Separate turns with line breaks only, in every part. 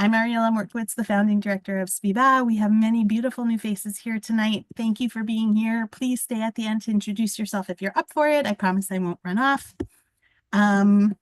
I'm Ariella Mortwitz, the founding director of SVIVAH. We have many beautiful new faces here tonight. Thank you for being here. Please stay at the end to introduce yourself if you're up for it. I promise I won't run off. Um,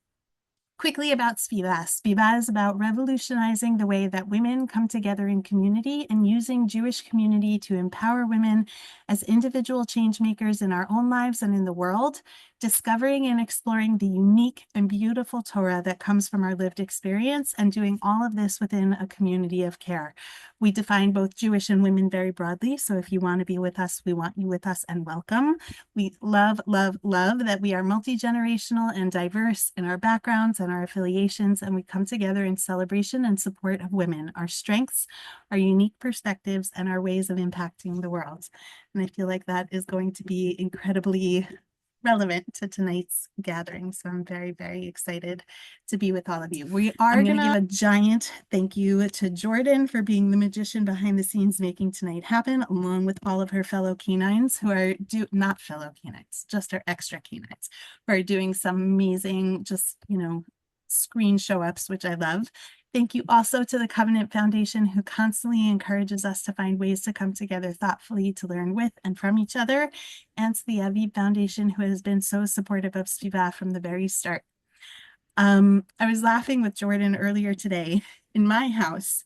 Quickly about SVIVAH. SVIVAH is about revolutionizing the way that women come together in community and using Jewish community to empower women as individual change makers in our own lives and in the world, discovering and exploring the unique and beautiful Torah that comes from our lived experience, and doing all of this within a community of care. We define both Jewish and women very broadly, so if you want to be with us, we want you with us and welcome. We love, love, love that we are multi-generational and diverse in our backgrounds and our affiliations, and we come together in celebration and support of women, our strengths, our unique perspectives, and our ways of impacting the world. And I feel like that is going to be incredibly relevant to tonight's gathering. So I'm very, very excited to be with all of you. We are going to give a giant thank you to Jordan for being the magician behind the scenes making tonight happen, along with all of her fellow canines who are not fellow canines, just our extra canines, who are doing some amazing, screen show ups, which I love. Thank you also to the Covenant Foundation, who constantly encourages us to find ways to come together thoughtfully to learn with and from each other, and to the Aviv Foundation, who has been so supportive of SVIVAH from the very start. I was laughing with Jordan earlier today. In my house,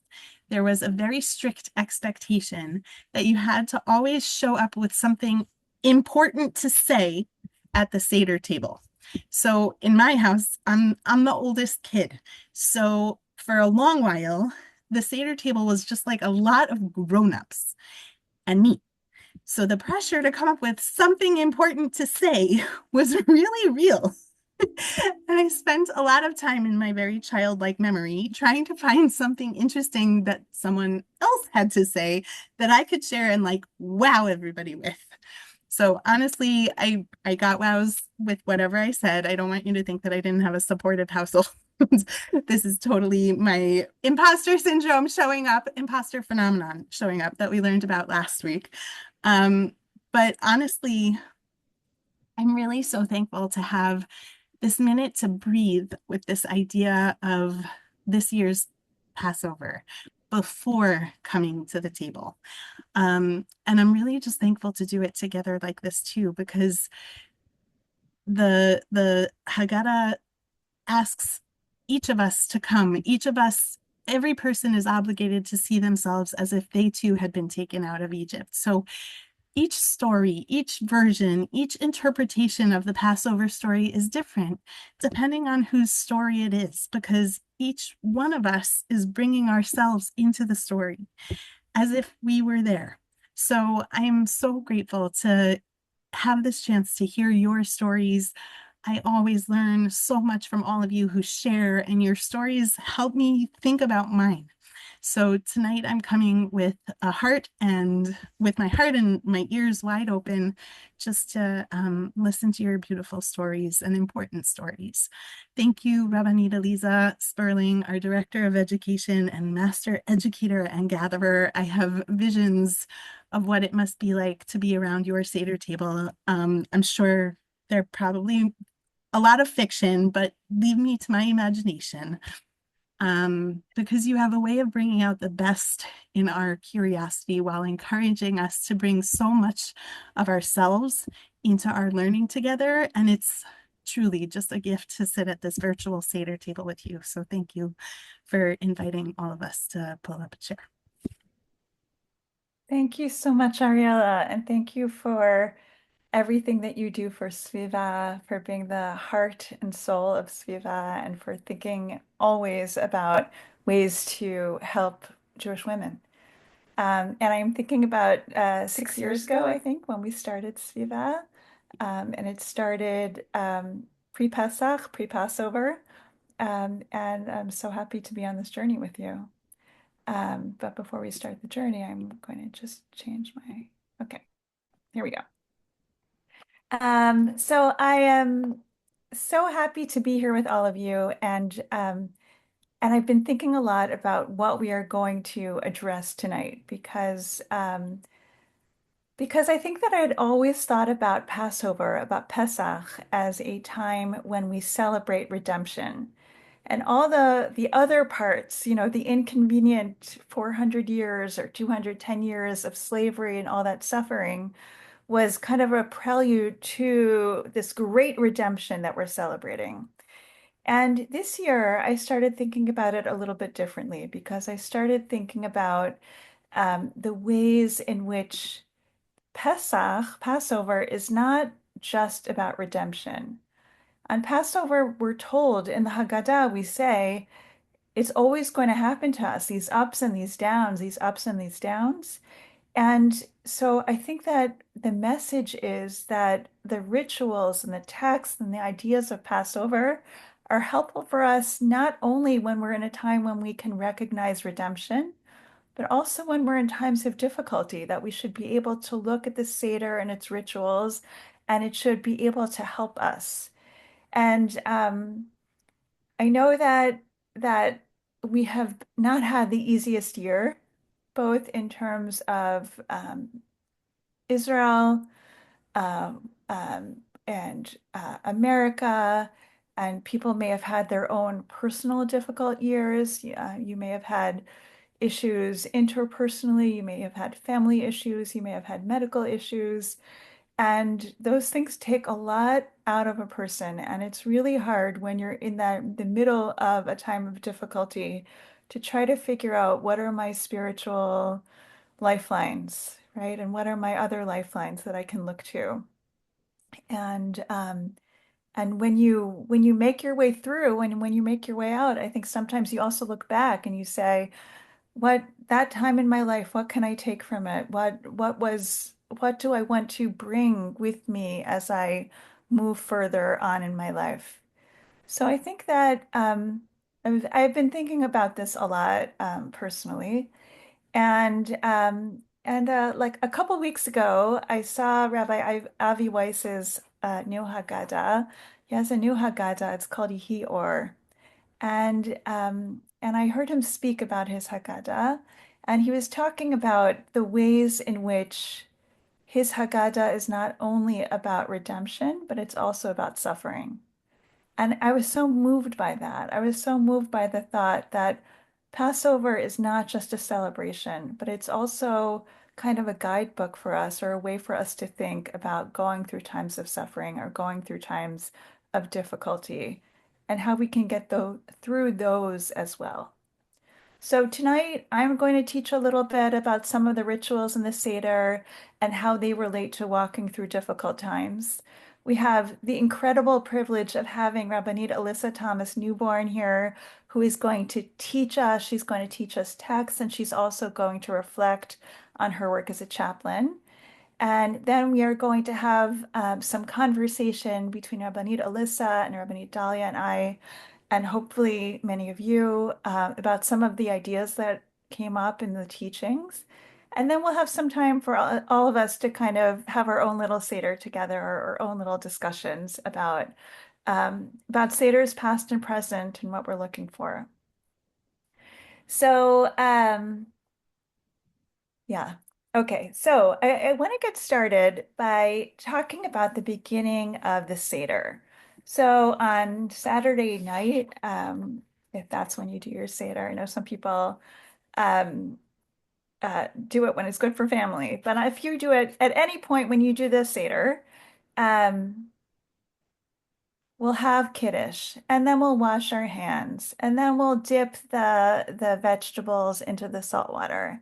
there was a very strict expectation that you had to always show up with something important to say at the Seder table. So in my house, I'm the oldest kid. So for a long while, the Seder table was just like a lot of grown-ups and me. So the pressure to come up with something important to say was really real. And I spent a lot of time in my very childlike memory trying to find something interesting that someone else had to say that I could share and wow everybody with. So honestly, I got wows with whatever I said. I don't want you to think that I didn't have a supportive household. This is totally my imposter syndrome showing up, imposter phenomenon showing up that we learned about last week. But honestly, I'm really so thankful to have this minute to breathe with this idea of this year's Passover before coming to the table. And I'm really just thankful to do it together like this too, because the Haggadah asks each of us to come. Each of us, every person is obligated to see themselves as if they too had been taken out of Egypt. So each story, each version, each interpretation of the Passover story is different depending on whose story it is, because each one of us is bringing ourselves into the story as if we were there. So I am so grateful to have this chance to hear your stories. I always learn so much from all of you who share, and your stories help me think about mine. So tonight I'm coming with a heart, and with my heart and my ears wide open, just to listen to your beautiful stories and important stories. Thank you, Rabbanita Lisa Sperling, our Director of Education and Master Educator and Gatherer. I have visions of what it must be like to be around your Seder table. I'm sure they're probably a lot of fiction, but leave me to my imagination. Because you have a way of bringing out the best in our curiosity while encouraging us to bring so much of ourselves into our learning together. And it's truly just a gift to sit at this virtual Seder table with you. So thank you for inviting all of us to pull up a chair.
Thank you so much, Ariella, and thank you for everything that you do for SVIVAH, for being the heart and soul of SVIVAH, and for thinking always about ways to help Jewish women. And I'm thinking about 6 years ago, I think, when we started SVIVAH, and it started pre-Pesach, pre-Passover, and I'm so happy to be on this journey with you. But before we start the journey, I'm going to just change my, okay, here we go. So I am so happy to be here with all of you, and I've been thinking a lot about what we are going to address tonight because I think that I had always thought about Passover, about Pesach, as a time when we celebrate redemption. and all the other parts, the inconvenient 400 years or 210 years of slavery and all that suffering was kind of a prelude to this great redemption that we're celebrating. And this year, I started thinking about it a little bit differently because I started thinking about the ways in which Passover, is not just about redemption. On Passover, we're told in the Haggadah, we say, it's always going to happen to us, these ups and these downs, these ups and these downs. And so I think that the message is that the rituals and the texts and the ideas of Passover are helpful for us not only when we're in a time when we can recognize redemption, but also when we're in times of difficulty, that we should be able to look at the Seder and its rituals, and it should be able to help us. And I know that we have not had the easiest year, both in terms of Israel and America, and people may have had their own personal difficult years. You may have had issues interpersonally, you may have had family issues, you may have had medical issues. And those things take a lot out of a person. And it's really hard when you're in the middle of a time of difficulty to try to figure out what are my spiritual lifelines, right? And what are my other lifelines that I can look to? And when you make your way through and when you make your way out, I think sometimes you also look back and you say, what that time in my life, what can I take from it? What do I want to bring with me as I move further on in my life? So I think that I've been thinking about this a lot personally, and like a couple weeks ago, I saw Avi Weiss's new Haggadah. He has a new Haggadah. It's called Yehi Or. And I heard him speak about his Haggadah, and he was talking about the ways in which his Haggadah is not only about redemption, but it's also about suffering. And I was so moved by that. I was so moved by the thought that Passover is not just a celebration, but it's also kind of a guidebook for us or a way for us to think about going through times of suffering or going through times of difficulty and how we can get through those as well. So tonight I'm going to teach a little bit about some of the rituals in the Seder and how they relate to walking through difficult times. We have the incredible privilege of having Rabbanit Alyssa Thomas Newborn here, who is going to teach us. She's going to teach us texts, and she's also going to reflect on her work as a chaplain. And then we are going to have some conversation between Rabbanit Alyssa and Rabbanit Dahlia and I, and hopefully many of you, about some of the ideas that came up in the teachings. And then we'll have some time for all of us to kind of have our own little Seder together, or our own little discussions about Seders past and present and what we're looking for. So, yeah. Okay, so I want to get started by talking about the beginning of the Seder. So on Saturday night, if that's when you do your Seder, I know some people um, do it when it's good for family, but if you do it at any point when you do the Seder, um, we'll have Kiddush, and then we'll wash our hands, and then we'll dip the vegetables into the salt water.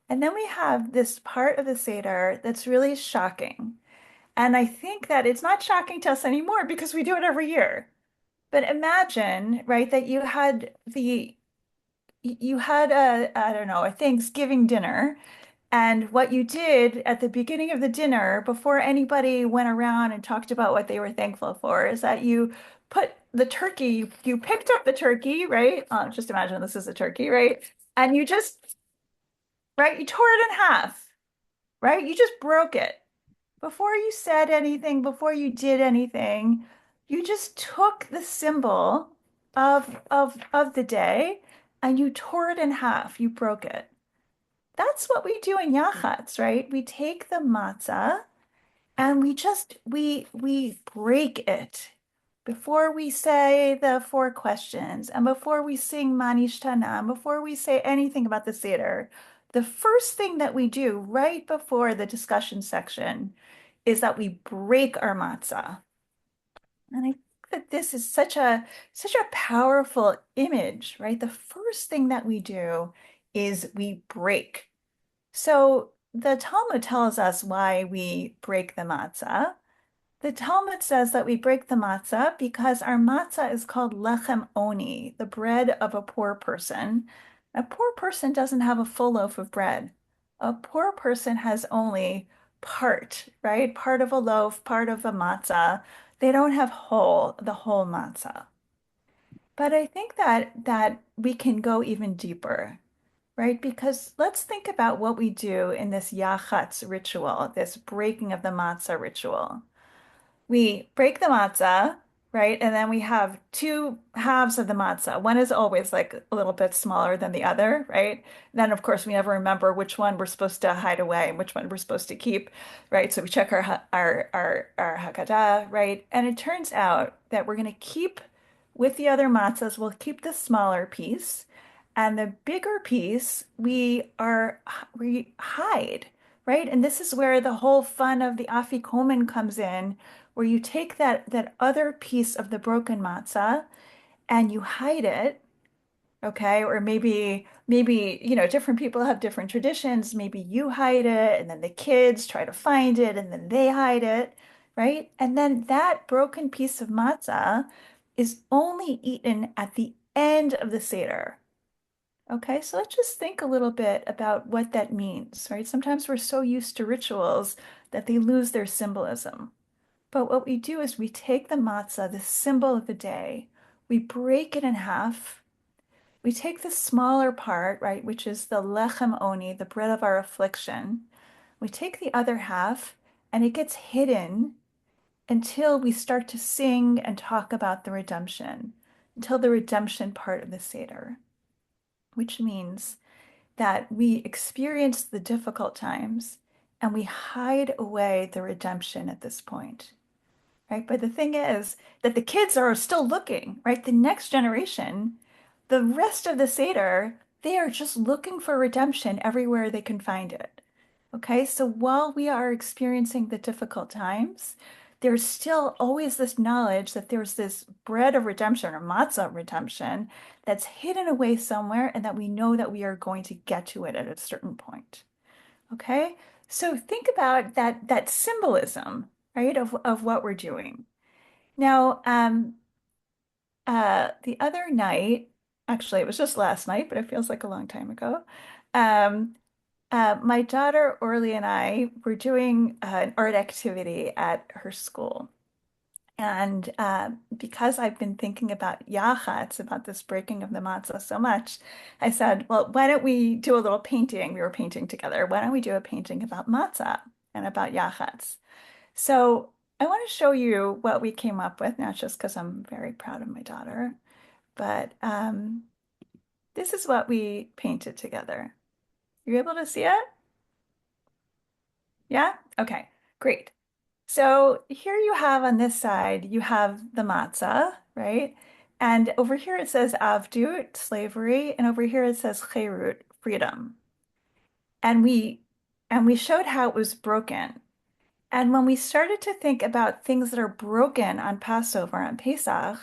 And then we have this part of the Seder that's really shocking. And I think that it's not shocking to us anymore because we do it every year. But imagine, right, that you had a, I don't know, a Thanksgiving dinner, and what you did at the beginning of the dinner, before anybody went around and talked about what they were thankful for, is that you put the turkey, you picked up the turkey, right? Just imagine this is a turkey, right? And you just, right, you tore it in half, right? You just broke it. Before you said anything, before you did anything, you just took the symbol of the day and you tore it in half. You broke it. That's what we do in Yachatz, right? We take the matzah and we break it. before we say the four questions, and before we sing Manishtana, and before we say anything about the Seder, the first thing that we do right before the discussion section is that we break our matzah. And I think that this is such a powerful image, right? The first thing that we do is we break. So the Talmud tells us why we break the matzah. The Talmud says that we break the matzah because our matzah is called lechem oni, the bread of a poor person. A poor person doesn't have a full loaf of bread. A poor person has only part, right? Part of a loaf, part of a matzah. They don't have the whole matzah. But I think that we can go even deeper, right? Because let's think about what we do in this yachatz ritual, this breaking of the matzah ritual. We break the matzah, right? And then we have two halves of the matzah. One is always like a little bit smaller than the other, right? Then, of course, we never remember which one we're supposed to hide away and which one we're supposed to keep, right? So we check our Haggadah, right? And it turns out that we're going to keep with the other matzahs, we'll keep the smaller piece, and the bigger piece we hide, right? And this is where the whole fun of the afikomen comes in, where you take that other piece of the broken matzah and you hide it, okay? Or maybe different people have different traditions. Maybe you hide it and then the kids try to find it and then they hide it, right? And then that broken piece of matzah is only eaten at the end of the Seder. Okay, so let's just think a little bit about what that means, right? Sometimes we're so used to rituals that they lose their symbolism. But what we do is we take the matzah, the symbol of the day, we break it in half. We take the smaller part, right, which is the lechem oni, the bread of our affliction. We take the other half and it gets hidden until we start to sing and talk about the redemption, until the redemption part of the Seder, which means that we experience the difficult times and we hide away the redemption at this point. Right? But the thing is that the kids are still looking, right? The next generation, the rest of the Seder, they are just looking for redemption everywhere they can find it. Okay, so while we are experiencing the difficult times, there's still always this knowledge that there's this bread of redemption or matzah of redemption that's hidden away somewhere and that we know that we are going to get to it at a certain point. Okay, so think about that symbolism, right, of what we're doing. Now, the other night, actually, it was just last night, but it feels like a long time ago. Um, my daughter Orly and I were doing an art activity at her school. And because I've been thinking about yachatz, about this breaking of the matzah so much, I said, well, why don't we do a little painting? We were painting together. Why don't we do a painting about matzah and about yachatz? So I want to show you what we came up with, not just because I'm very proud of my daughter, but this is what we painted together. You able to see it? Yeah? Okay, great. So here you have on this side, you have the matzah, right? And over here it says avdut, slavery, and over here it says cherut, freedom. And we showed how it was broken. And when we started to think about things that are broken on Passover, on Pesach,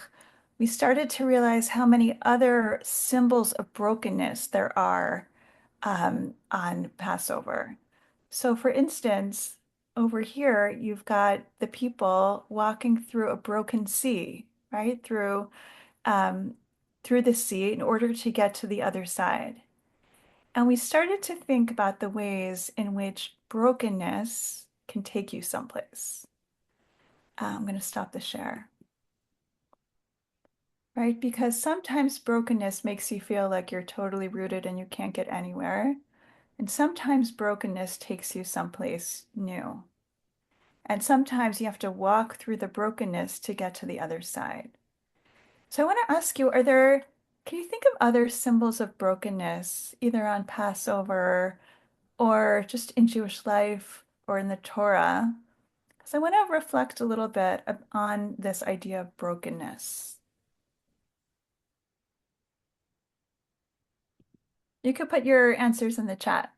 we started to realize how many other symbols of brokenness there are on Passover. So, for instance, over here, you've got the people walking through a broken sea, right? Um, through the sea in order to get to the other side. And we started to think about the ways in which brokenness can take you someplace. I'm going to stop the share, right? Because sometimes brokenness makes you feel like you're totally rooted and you can't get anywhere. And sometimes brokenness takes you someplace new. And sometimes you have to walk through the brokenness to get to the other side. So I want to ask you, can you think of other symbols of brokenness, either on Passover or just in Jewish life or in the Torah, So I want to reflect a little bit on this idea of brokenness. You could put your answers in the chat.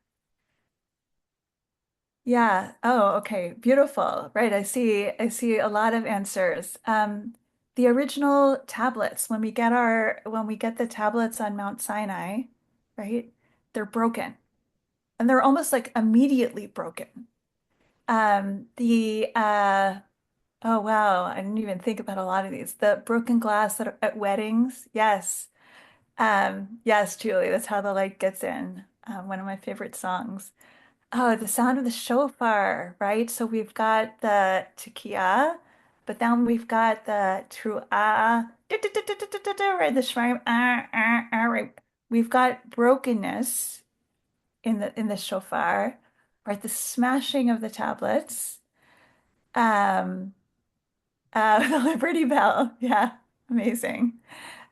Yeah. Oh, okay. Beautiful. Right. I see a lot of answers. The original tablets, when we get the tablets on Mount Sinai, right? They're broken. And they're almost like immediately broken. The oh wow, I didn't even think about a lot of these. The broken glass at weddings. Yes. Yes, Julie, that's how the light gets in. One of my favorite songs. Oh, the sound of the shofar, right? So we've got the tekiah, but then we've got the truah, right? The shrim, right? We've got brokenness in the shofar, right? The smashing of the tablets, um, the Liberty Bell, yeah, amazing.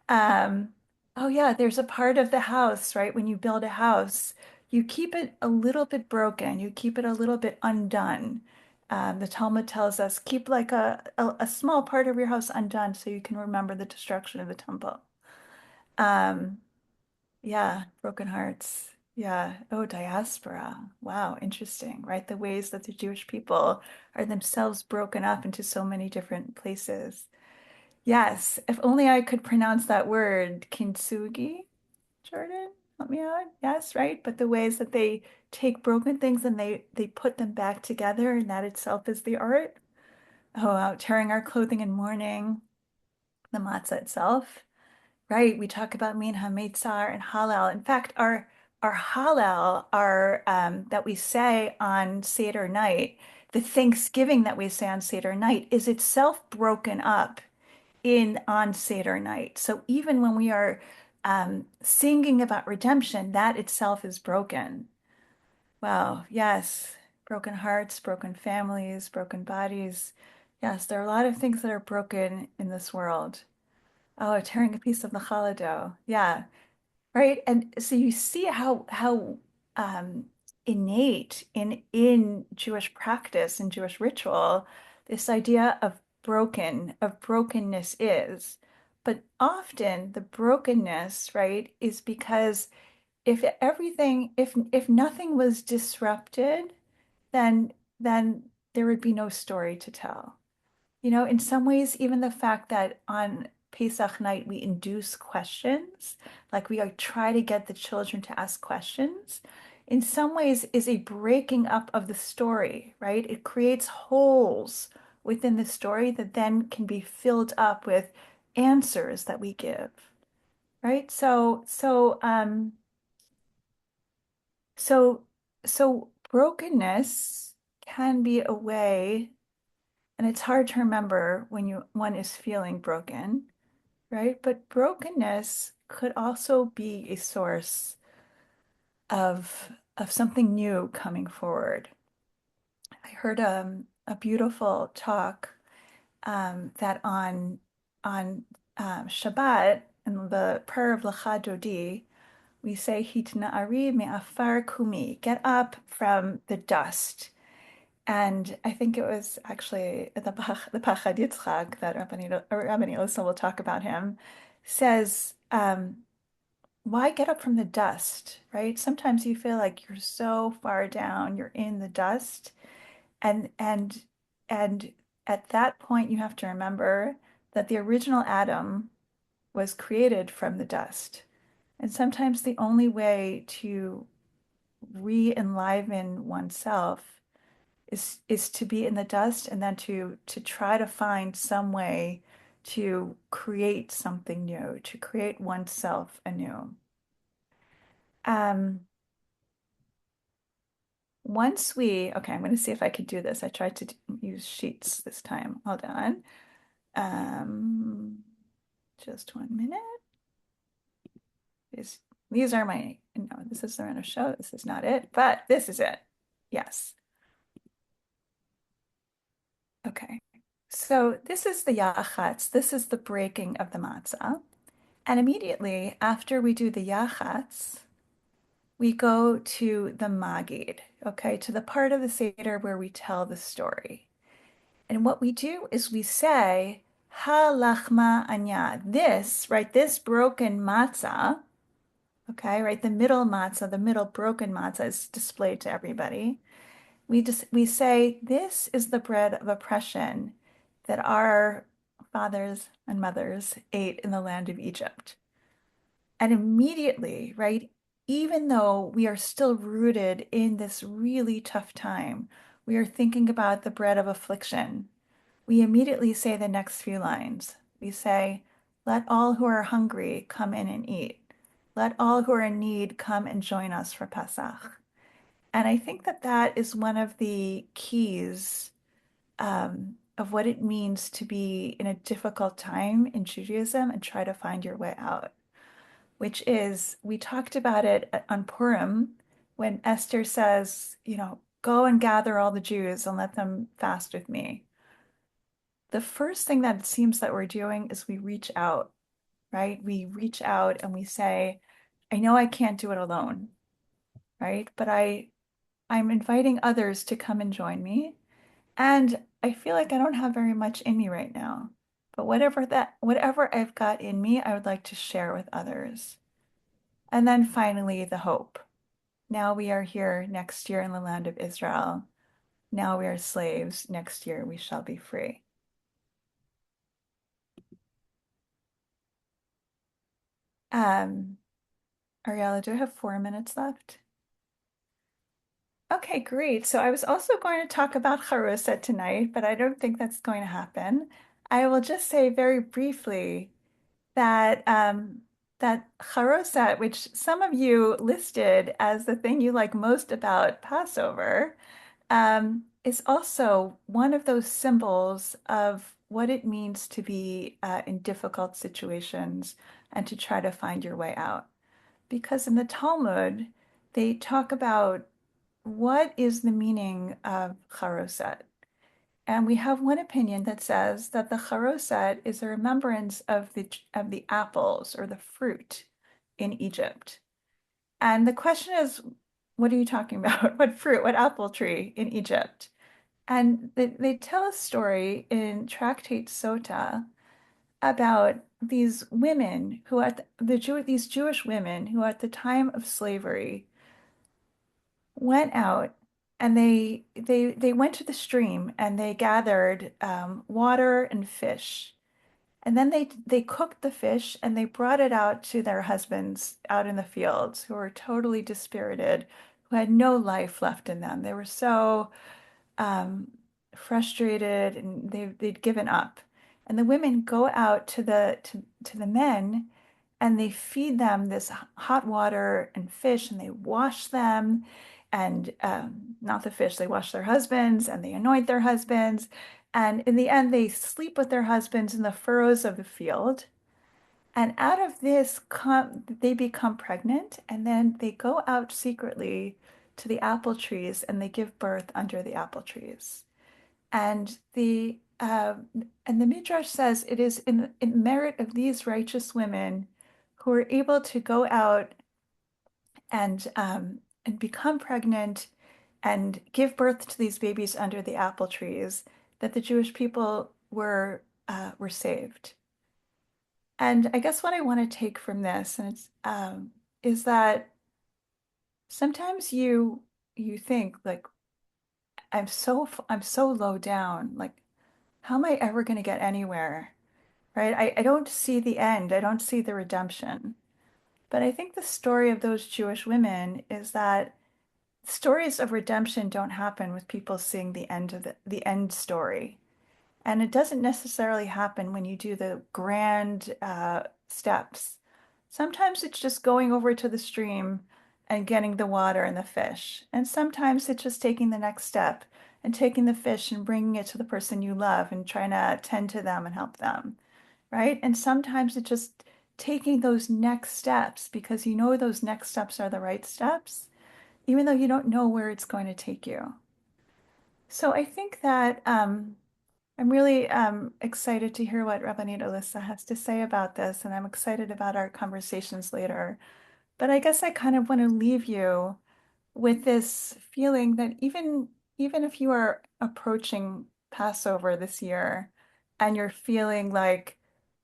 Um, oh yeah, there's a part of the house, right? When you build a house, you keep it a little bit broken, you keep it a little bit undone. The Talmud tells us keep like a small part of your house undone so you can remember the destruction of the temple. Um, yeah, broken hearts. Yeah. Oh, diaspora. Wow, interesting, right? The ways that the Jewish people are themselves broken up into so many different places. Yes, if only I could pronounce that word, kintsugi, Jordan, help me out. Yes, right. But the ways that they take broken things and they put them back together, and that itself is the art. Oh, wow, tearing our clothing in mourning, the matzah itself. Right. We talk about minha, meitzar, and halal. In fact, our halal, our that we say on Seder night, the Thanksgiving that we say on Seder night is itself broken up in on Seder night. So even when we are singing about redemption, that itself is broken. Wow, yes, broken hearts, broken families, broken bodies. Yes, there are a lot of things that are broken in this world. Oh, tearing a piece of the challah. Yeah, right. And so you see how um, innate in Jewish practice and Jewish ritual this idea of brokenness is. But often the brokenness, right, is because if nothing was disrupted, then there would be no story to tell. You know, in some ways, even the fact that on Pesach night we induce questions, like we try to get the children to ask questions, in some ways is a breaking up of the story, right? It creates holes within the story that then can be filled up with answers that we give, right? So, so brokenness can be a way, and it's hard to remember when one is feeling broken, right? But brokenness could also be a source of something new coming forward. I heard a beautiful talk that on Shabbat in the prayer of Lecha Dodi, we say Hitna'ari me'afar kumi, get up from the dust. And I think it was actually the Pachad Yitzchak that Rabbi Eliezer will talk about him, says, why get up from the dust, right? Sometimes you feel like you're so far down, you're in the dust, and and and at that point you have to remember that the original Adam was created from the dust. And sometimes the only way to re-enliven oneself is to be in the dust and then to try to find some way to create something new, to create oneself anew. Um, okay, I'm going to see if I could do this. I tried to use sheets this time. Hold on. Um, just 1 minute. These, these are my, no, this is the random show. This is not it, but this is it. Yes. Okay. So this is the yachatz. This is the breaking of the matzah. And immediately after we do the yachatz, we go to the magid, okay, to the part of the Seder where we tell the story. And what we do is we say, Ha lachma anya, this, right, this broken matzah, okay, right, the middle matzah, the middle broken matzah is displayed to everybody. We say, this is the bread of oppression that our fathers and mothers ate in the land of Egypt. And immediately, right, even though we are still rooted in this really tough time, we are thinking about the bread of affliction. We immediately say the next few lines. We say, let all who are hungry come in and eat. Let all who are in need come and join us for Pesach. And I think that that is one of the keys of what it means to be in a difficult time in Judaism and try to find your way out, which is, we talked about it on Purim when Esther says, go and gather all the Jews and let them fast with me. The first thing that it seems that we're doing is we reach out, right? We reach out and we say, I know I can't do it alone, right? But I'm inviting others to come and join me. And I feel like I don't have very much in me right now. But whatever I've got in me, I would like to share with others. And then finally, the hope. Now we are here next year in the land of Israel. Now we are slaves. Next year we shall be free. Um, Ariella, do I have 4 minutes left? Okay, great. So I was also going to talk about Harusa tonight, but I don't think that's going to happen. I will just say very briefly that that Harusa, which some of you listed as the thing you like most about Passover, is also one of those symbols of what it means to be in difficult situations and to try to find your way out. Because in the Talmud, they talk about what is the meaning of charoset. And we have one opinion that says that the charoset is a remembrance of the apples or the fruit in Egypt. And the question is, what are you talking about? What fruit, what apple tree in Egypt? And they tell a story in Tractate Sota about these women who these Jewish women who at the time of slavery went out and they went to the stream and they gathered water and fish. And then they cooked the fish and they brought it out to their husbands out in the fields who were totally dispirited, who had no life left in them. They were so um, frustrated and they'd given up. And the women go out to the men and they feed them this hot water and fish and they wash them and not the fish, they wash their husbands and they anoint their husbands. And in the end, they sleep with their husbands in the furrows of the field. And out of this, they become pregnant and then they go out secretly to the apple trees and they give birth under the apple trees. And the Midrash says it is in merit of these righteous women who are able to go out and become pregnant and give birth to these babies under the apple trees that the Jewish people were saved. And I guess what I want to take from this and is that sometimes you think like I'm so low down, like how am I ever going to get anywhere? Right? I don't see the end. I don't see the redemption. But I think the story of those Jewish women is that stories of redemption don't happen with people seeing the end of the end story. And it doesn't necessarily happen when you do the grand steps. Sometimes it's just going over to the stream and getting the water and the fish. And sometimes it's just taking the next step and taking the fish and bringing it to the person you love and trying to tend to them and help them, right? And sometimes it's just taking those next steps because you know those next steps are the right steps, even though you don't know where it's going to take you. So I think that I'm really excited to hear what Rabbanit Alyssa has to say about this, and I'm excited about our conversations later. But I guess I kind of want to leave you with this feeling that even if you are approaching Passover this year and you're feeling like,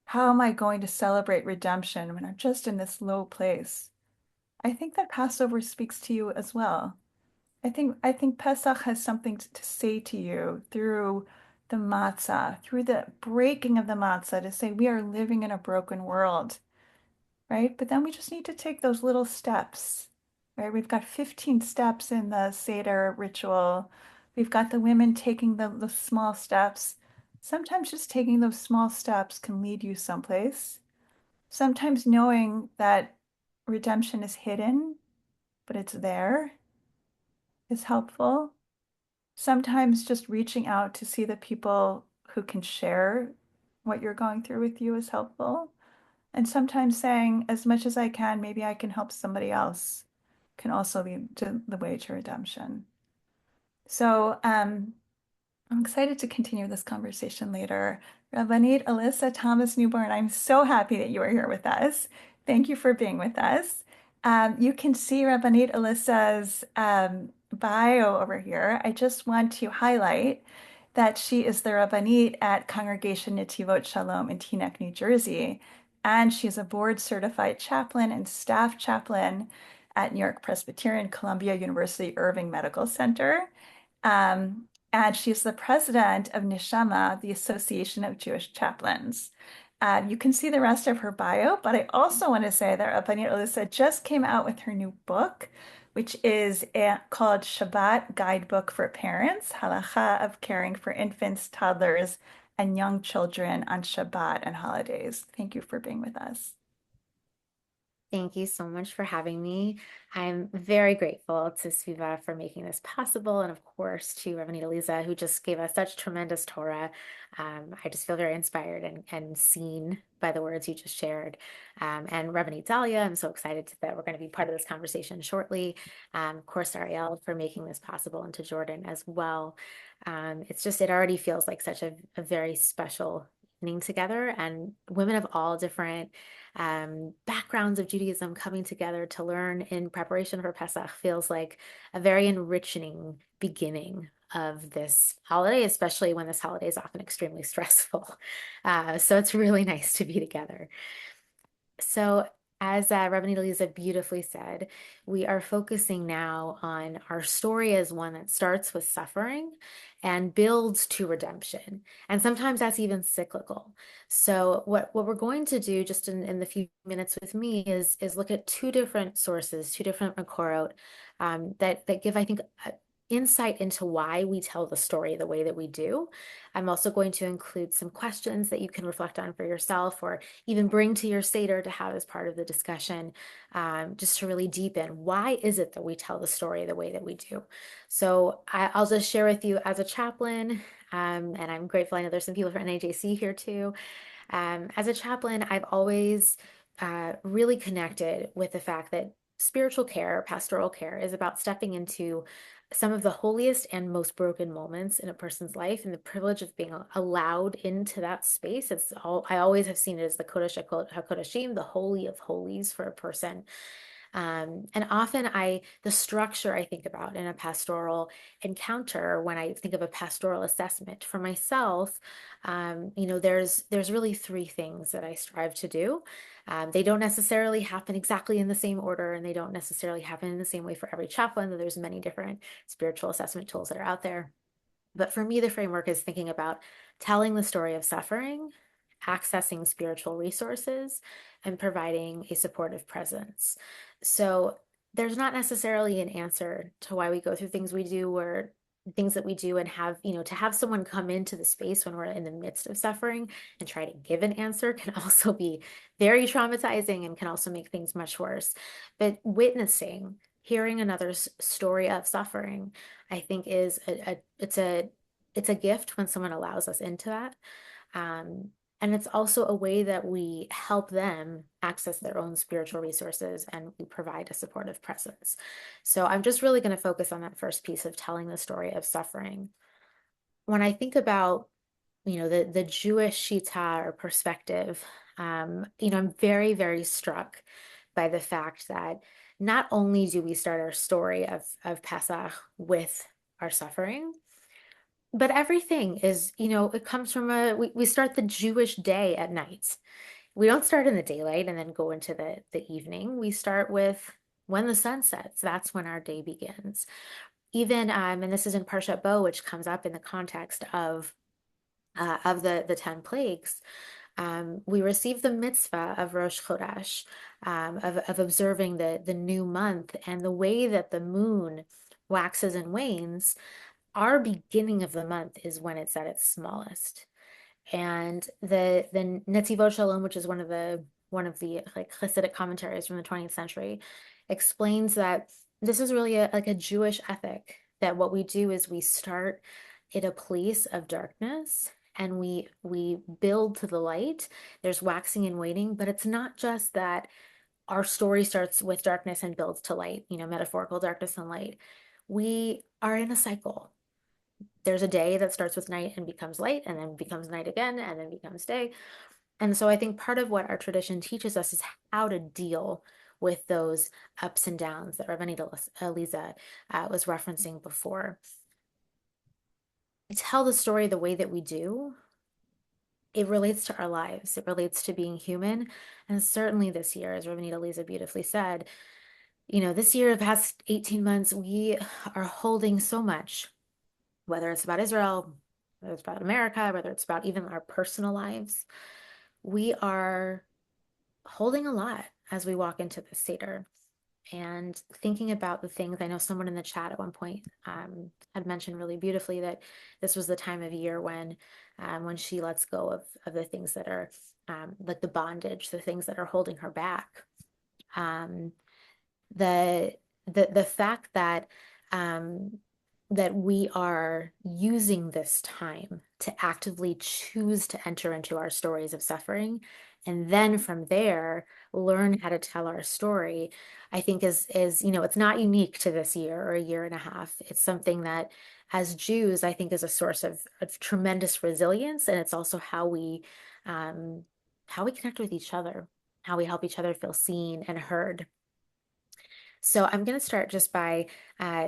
how am I going to celebrate redemption when I'm just in this low place? I think that Passover speaks to you as well. I think Pesach has something to say to you through the matzah, through the breaking of the matzah to say we are living in a broken world, right? But then we just need to take those little steps, right? We've got 15 steps in the Seder ritual. We've got the women taking the small steps. Sometimes just taking those small steps can lead you someplace. Sometimes knowing that redemption is hidden, but it's there is helpful. Sometimes just reaching out to see the people who can share what you're going through with you is helpful. And sometimes saying, as much as I can, maybe I can help somebody else can also lead to the way to redemption. So, I'm excited to continue this conversation later. Rabbanit Alyssa Thomas Newborn, I'm so happy that you are here with us. Thank you for being with us. You can see Rabbanit Alyssa's bio over here. I just want to highlight that she is the Rabbanit at Congregation Netivot Shalom in Teaneck, New Jersey, and she's a board certified chaplain and staff chaplain at New York Presbyterian Columbia University Irving Medical Center. And she's the president of Neshama, the Association of Jewish Chaplains. You can see the rest of her bio, but I also want to say that Rabbanit Alyssa just came out with her new book, which is called Shabbat Guidebook for Parents, Halacha of Caring for Infants, Toddlers, and Young Children on Shabbat and Holidays. Thank you for being with us.
Thank you so much for having me. I'm very grateful to SVIVAH for making this possible, and of course to Rabbanit Aliza, who just gave us such tremendous Torah. I just feel very inspired and seen by the words you just shared. And Rabbanit Dalia, I'm so excited that we're going to be part of this conversation shortly. Of course, Ariel for making this possible, and to Jordan as well. It already feels like such a very special evening together, and women of all different backgrounds of Judaism coming together to learn in preparation for Pesach feels like a very enriching beginning of this holiday, especially when this holiday is often extremely stressful. So it's really nice to be together. So, as Rabbanit Aliza beautifully said, we are focusing now on our story as one that starts with suffering and builds to redemption. And sometimes that's even cyclical. So, what we're going to do just in the few minutes with me is look at two different sources, two different Makorot that give, I think, insight into why we tell the story the way that we do. I'm also going to include some questions that you can reflect on for yourself or even bring to your Seder to have as part of the discussion, just to really deepen why is it that we tell the story the way that we do. So I'll just share with you as a chaplain, and I'm grateful. I know there's some people from NAJC here too. As a chaplain, I've always really connected with the fact that spiritual care, pastoral care, is about stepping into some of the holiest and most broken moments in a person's life, and the privilege of being allowed into that space. I always have seen it as the Kodesh HaKodashim, the holy of holies for a person. And often the structure I think about in a pastoral encounter, when I think of a pastoral assessment for myself, there's really three things that I strive to do. They don't necessarily happen exactly in the same order, and they don't necessarily happen in the same way for every chaplain. There's many different spiritual assessment tools that are out there. But for me, the framework is thinking about telling the story of suffering, accessing spiritual resources, and providing a supportive presence. So there's not necessarily an answer to why we go through things we do or things that we do, and to have someone come into the space when we're in the midst of suffering and try to give an answer can also be very traumatizing and can also make things much worse. But witnessing, hearing another's story of suffering, I think is it's a gift when someone allows us into that. And it's also a way that we help them access their own spiritual resources, and we provide a supportive presence. So I'm just really going to focus on that first piece of telling the story of suffering. When I think about, the Jewish shita or perspective, I'm very, very struck by the fact that not only do we start our story of Pesach with our suffering, but everything is, it comes from we start the Jewish day at night. We don't start in the daylight and then go into the evening. We start with when the sun sets. That's when our day begins. Even and this is in Parshat Bo, which comes up in the context of the 10 plagues. We receive the mitzvah of Rosh Chodesh, of observing the new month, and the way that the moon waxes and wanes. Our beginning of the month is when it's at its smallest. And the Netivot Shalom, which is one of the like Hasidic commentaries from the 20th century, explains that this is really like a Jewish ethic, that what we do is we start in a place of darkness and we build to the light. There's waxing and waning, but it's not just that our story starts with darkness and builds to light, metaphorical darkness and light. We are in a cycle. There's a day that starts with night and becomes light, and then becomes night again, and then becomes day. And so I think part of what our tradition teaches us is how to deal with those ups and downs that Rabbanit Eliza was referencing before. Tell the story the way that we do, it relates to our lives. It relates to being human. And certainly this year, as Rabbanit Eliza beautifully said, this year, the past 18 months, we are holding so much, whether it's about Israel, whether it's about America, whether it's about even our personal lives. We are holding a lot as we walk into the Seder and thinking about the things. I know someone in the chat at one point had mentioned really beautifully that this was the time of year when she lets go of the things that are like the bondage, the things that are holding her back. The fact that that we are using this time to actively choose to enter into our stories of suffering, and then from there learn how to tell our story, I think is it's not unique to this year or a year and a half. It's something that as Jews, I think is a source of tremendous resilience, and it's also how we connect with each other, how we help each other feel seen and heard. So I'm going to start just by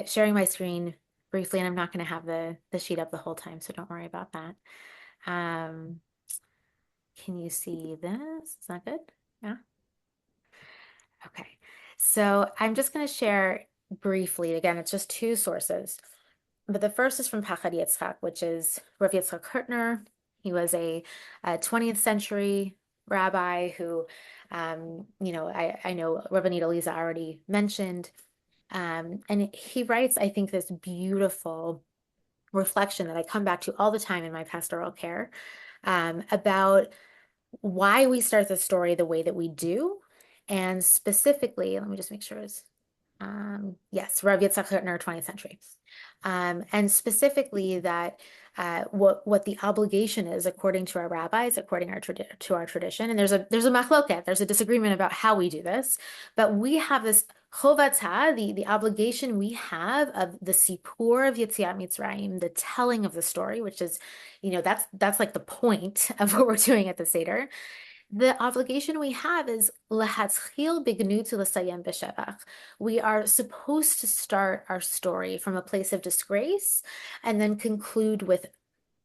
sharing my screen briefly, and I'm not going to have the sheet up the whole time, so don't worry about that. Can you see this? Is that good? Yeah. Okay. So I'm just going to share briefly. Again, it's just two sources. But the first is from Pachad Yitzchak, which is Rav Yitzchak HerTorah. He was a 20th century rabbi who, I know Rabbanit Eliza already mentioned. And he writes, I think, this beautiful reflection that I come back to all the time in my pastoral care about why we start the story the way that we do. And specifically, let me just make sure it's, yes, Rav Yitzchak HerTorah, 20th century. And specifically that what the obligation is according to our rabbis, according to our tradition. And there's a machloket, there's a disagreement about how we do this, but we have this chovatah, the obligation we have of the sipur of Yetziat Mitzrayim, the telling of the story, which is, that's like the point of what we're doing at the Seder. The obligation we have is lehatchil bignu to l'sayem b'shevach. We are supposed to start our story from a place of disgrace and then conclude with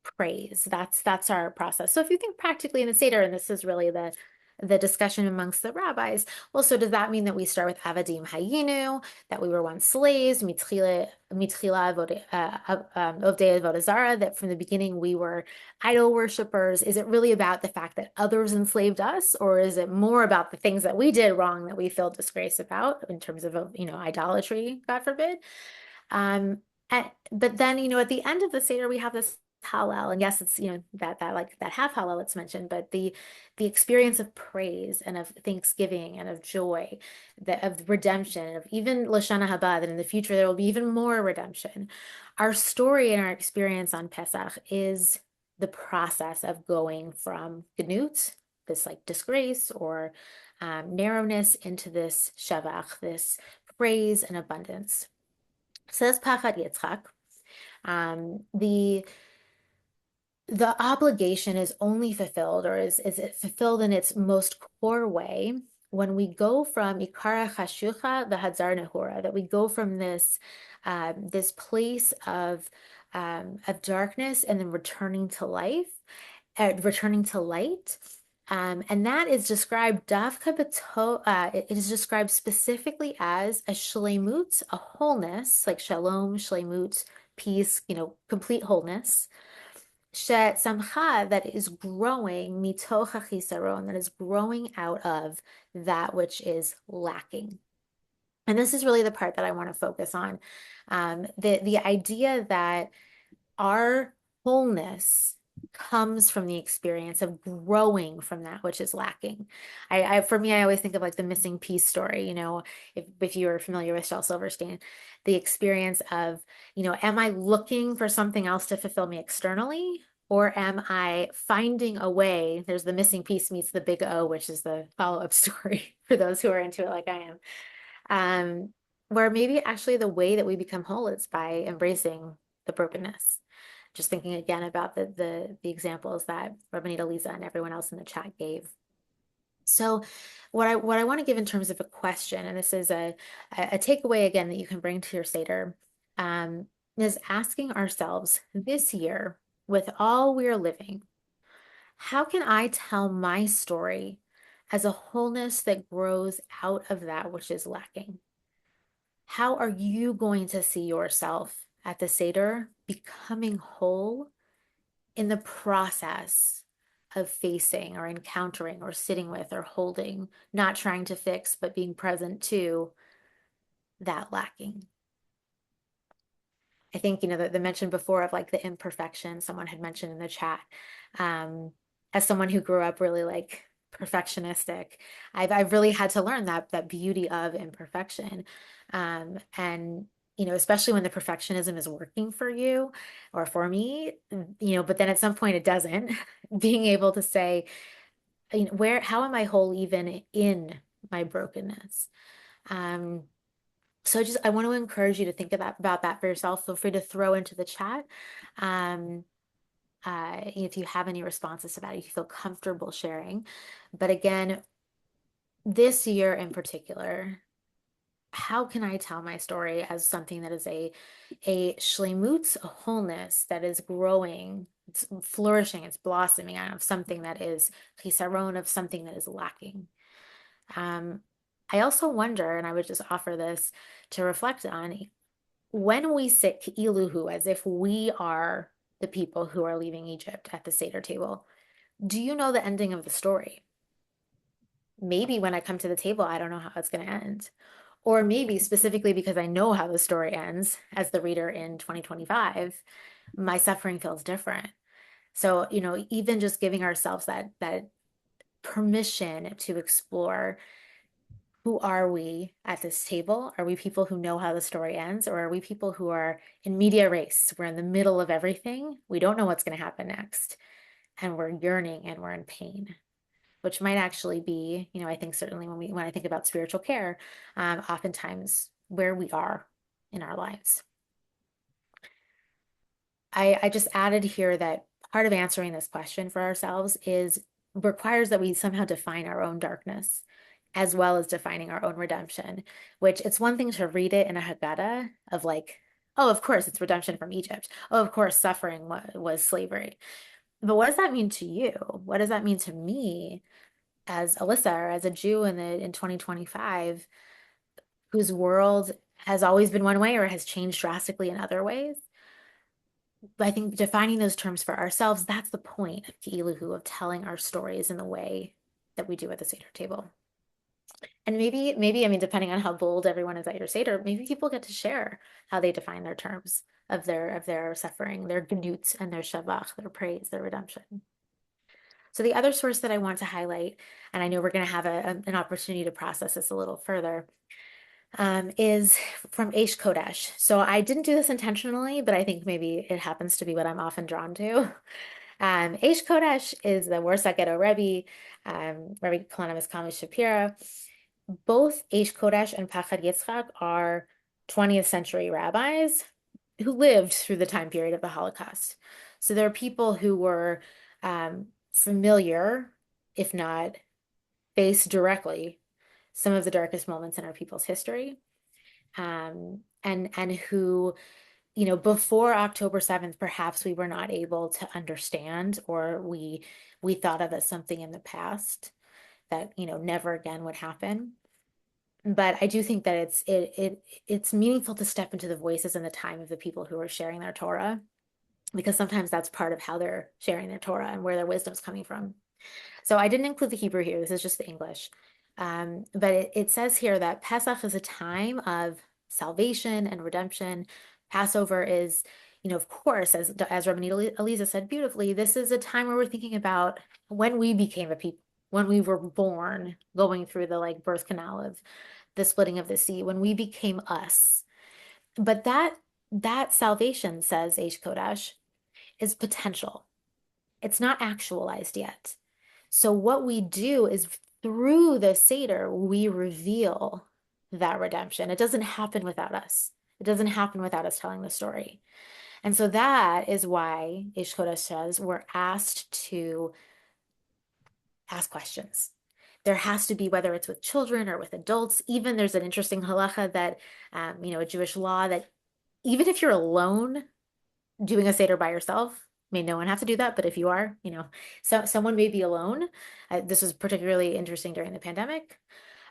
praise. That's our process. So if you think practically in the Seder, and this is really the discussion amongst the rabbis, well, so does that mean that we start with avadim hayinu, that we were once slaves, mitchila ovdei avodah zara, that from the beginning we were idol worshippers? Is it really about the fact that others enslaved us, or is it more about the things that we did wrong that we feel disgrace about in terms of idolatry, God forbid? But then at the end of the Seder we have this Hallel, and yes, it's that half Hallel it's mentioned, but the experience of praise and of thanksgiving and of joy, of redemption, of even Lashana Haba, that in the future there will be even more redemption. Our story and our experience on Pesach is the process of going from Gnut, this like disgrace or narrowness, into this Shavach, this praise and abundance. Says Pachad Yitzchak, the obligation is only fulfilled, or is it fulfilled in its most core way, when we go from Ikara Chashucha the Hadzar Nehura, that we go from this place of of darkness and then returning to life, returning to light. And that is described it is described specifically as a shlemut, a wholeness, like shalom, shlemut, peace, complete wholeness. Shetzamcha, that is growing, mitoch hachisaron, that is growing out of that which is lacking. And this is really the part that I want to focus on. The idea that our wholeness comes from the experience of growing from that which is lacking. For me, I always think of like the missing piece story, if you are familiar with Shel Silverstein, the experience of, am I looking for something else to fulfill me externally? Or am I finding a way? There's the missing piece meets the big O, which is the follow-up story for those who are into it like I am. Where maybe actually the way that we become whole is by embracing the brokenness. Just thinking again about the examples that Rabbanita Lisa and everyone else in the chat gave. So what I want to give in terms of a question, and this is a takeaway again that you can bring to your Seder, is asking ourselves this year, with all we are living, how can I tell my story as a wholeness that grows out of that which is lacking? How are you going to see yourself at the Seder becoming whole in the process of facing or encountering or sitting with or holding, not trying to fix, but being present to that lacking? I think, the mention before of like the imperfection, someone had mentioned in the chat, as someone who grew up really like perfectionistic, I've really had to learn that beauty of imperfection. And especially when the perfectionism is working for you or for me, but then at some point it doesn't, being able to say, how am I whole even in my brokenness? So I want to encourage you to think about that for yourself. Feel free to throw into the chat. If you have any responses to that, if you feel comfortable sharing. But again, this year in particular, how can I tell my story as something that is a shlemut, a wholeness that is growing, it's flourishing, it's blossoming out of something that is chisaron, of something that is lacking. I also wonder, and I would just offer this to reflect on, when we sit ki'iluhu, as if we are the people who are leaving Egypt at the Seder table, do you know the ending of the story? Maybe when I come to the table, I don't know how it's going to end. Or maybe specifically because I know how the story ends as the reader in 2025, my suffering feels different. So, even just giving ourselves that permission to explore, who are we at this table? Are we people who know how the story ends, or are we people who are in media res? We're in the middle of everything. We don't know what's going to happen next. And we're yearning and we're in pain, which might actually be, I think certainly when I think about spiritual care, oftentimes where we are in our lives. I just added here that part of answering this question for ourselves requires that we somehow define our own darkness, as well as defining our own redemption, which it's one thing to read it in a Haggadah of like, oh, of course, it's redemption from Egypt. Oh, of course, suffering was slavery. But what does that mean to you? What does that mean to me as Alyssa, or as a Jew in 2025, whose world has always been one way or has changed drastically in other ways? I think defining those terms for ourselves, that's the point of Ki'iluhu, of telling our stories in the way that we do at the Seder table. And maybe, I mean, depending on how bold everyone is at your Seder, maybe people get to share how they define their terms of their suffering, their genut and their shavach, their praise, their redemption. So the other source that I want to highlight, and I know we're going to have an opportunity to process this a little further, is from Eish Kodesh. So I didn't do this intentionally, but I think maybe it happens to be what I'm often drawn to. Eish Kodesh is the Warsaw Ghetto Rebbe, Rebbe Kalanamis Kamish Shapira. Both Eish Kodesh and Pachad Yitzchak are 20th century rabbis who lived through the time period of the Holocaust. So there are people who were familiar, if not faced directly, some of the darkest moments in our people's history, and who before October 7th, perhaps we were not able to understand, or we thought of as something in the past that, never again would happen. But I do think that it's meaningful to step into the voices and the time of the people who are sharing their Torah, because sometimes that's part of how they're sharing their Torah and where their wisdom is coming from. So I didn't include the Hebrew here. This is just the English. But it says here that Pesach is a time of salvation and redemption. Passover is, of course, as Rabbanit Eliza said beautifully, this is a time where we're thinking about when we became a people, when we were born, going through the birth canal of the splitting of the sea, when we became us. But that salvation, says Eish Kodesh, is potential. It's not actualized yet. So what we do is through the Seder, we reveal that redemption. It doesn't happen without us. It doesn't happen without us telling the story. And so that is why Eish Kodesh says we're asked to ask questions. There has to be, whether it's with children or with adults. Even there's an interesting halacha that, a Jewish law that even if you're alone doing a Seder by yourself, may no one have to do that, but if you are, so someone may be alone. This was particularly interesting during the pandemic,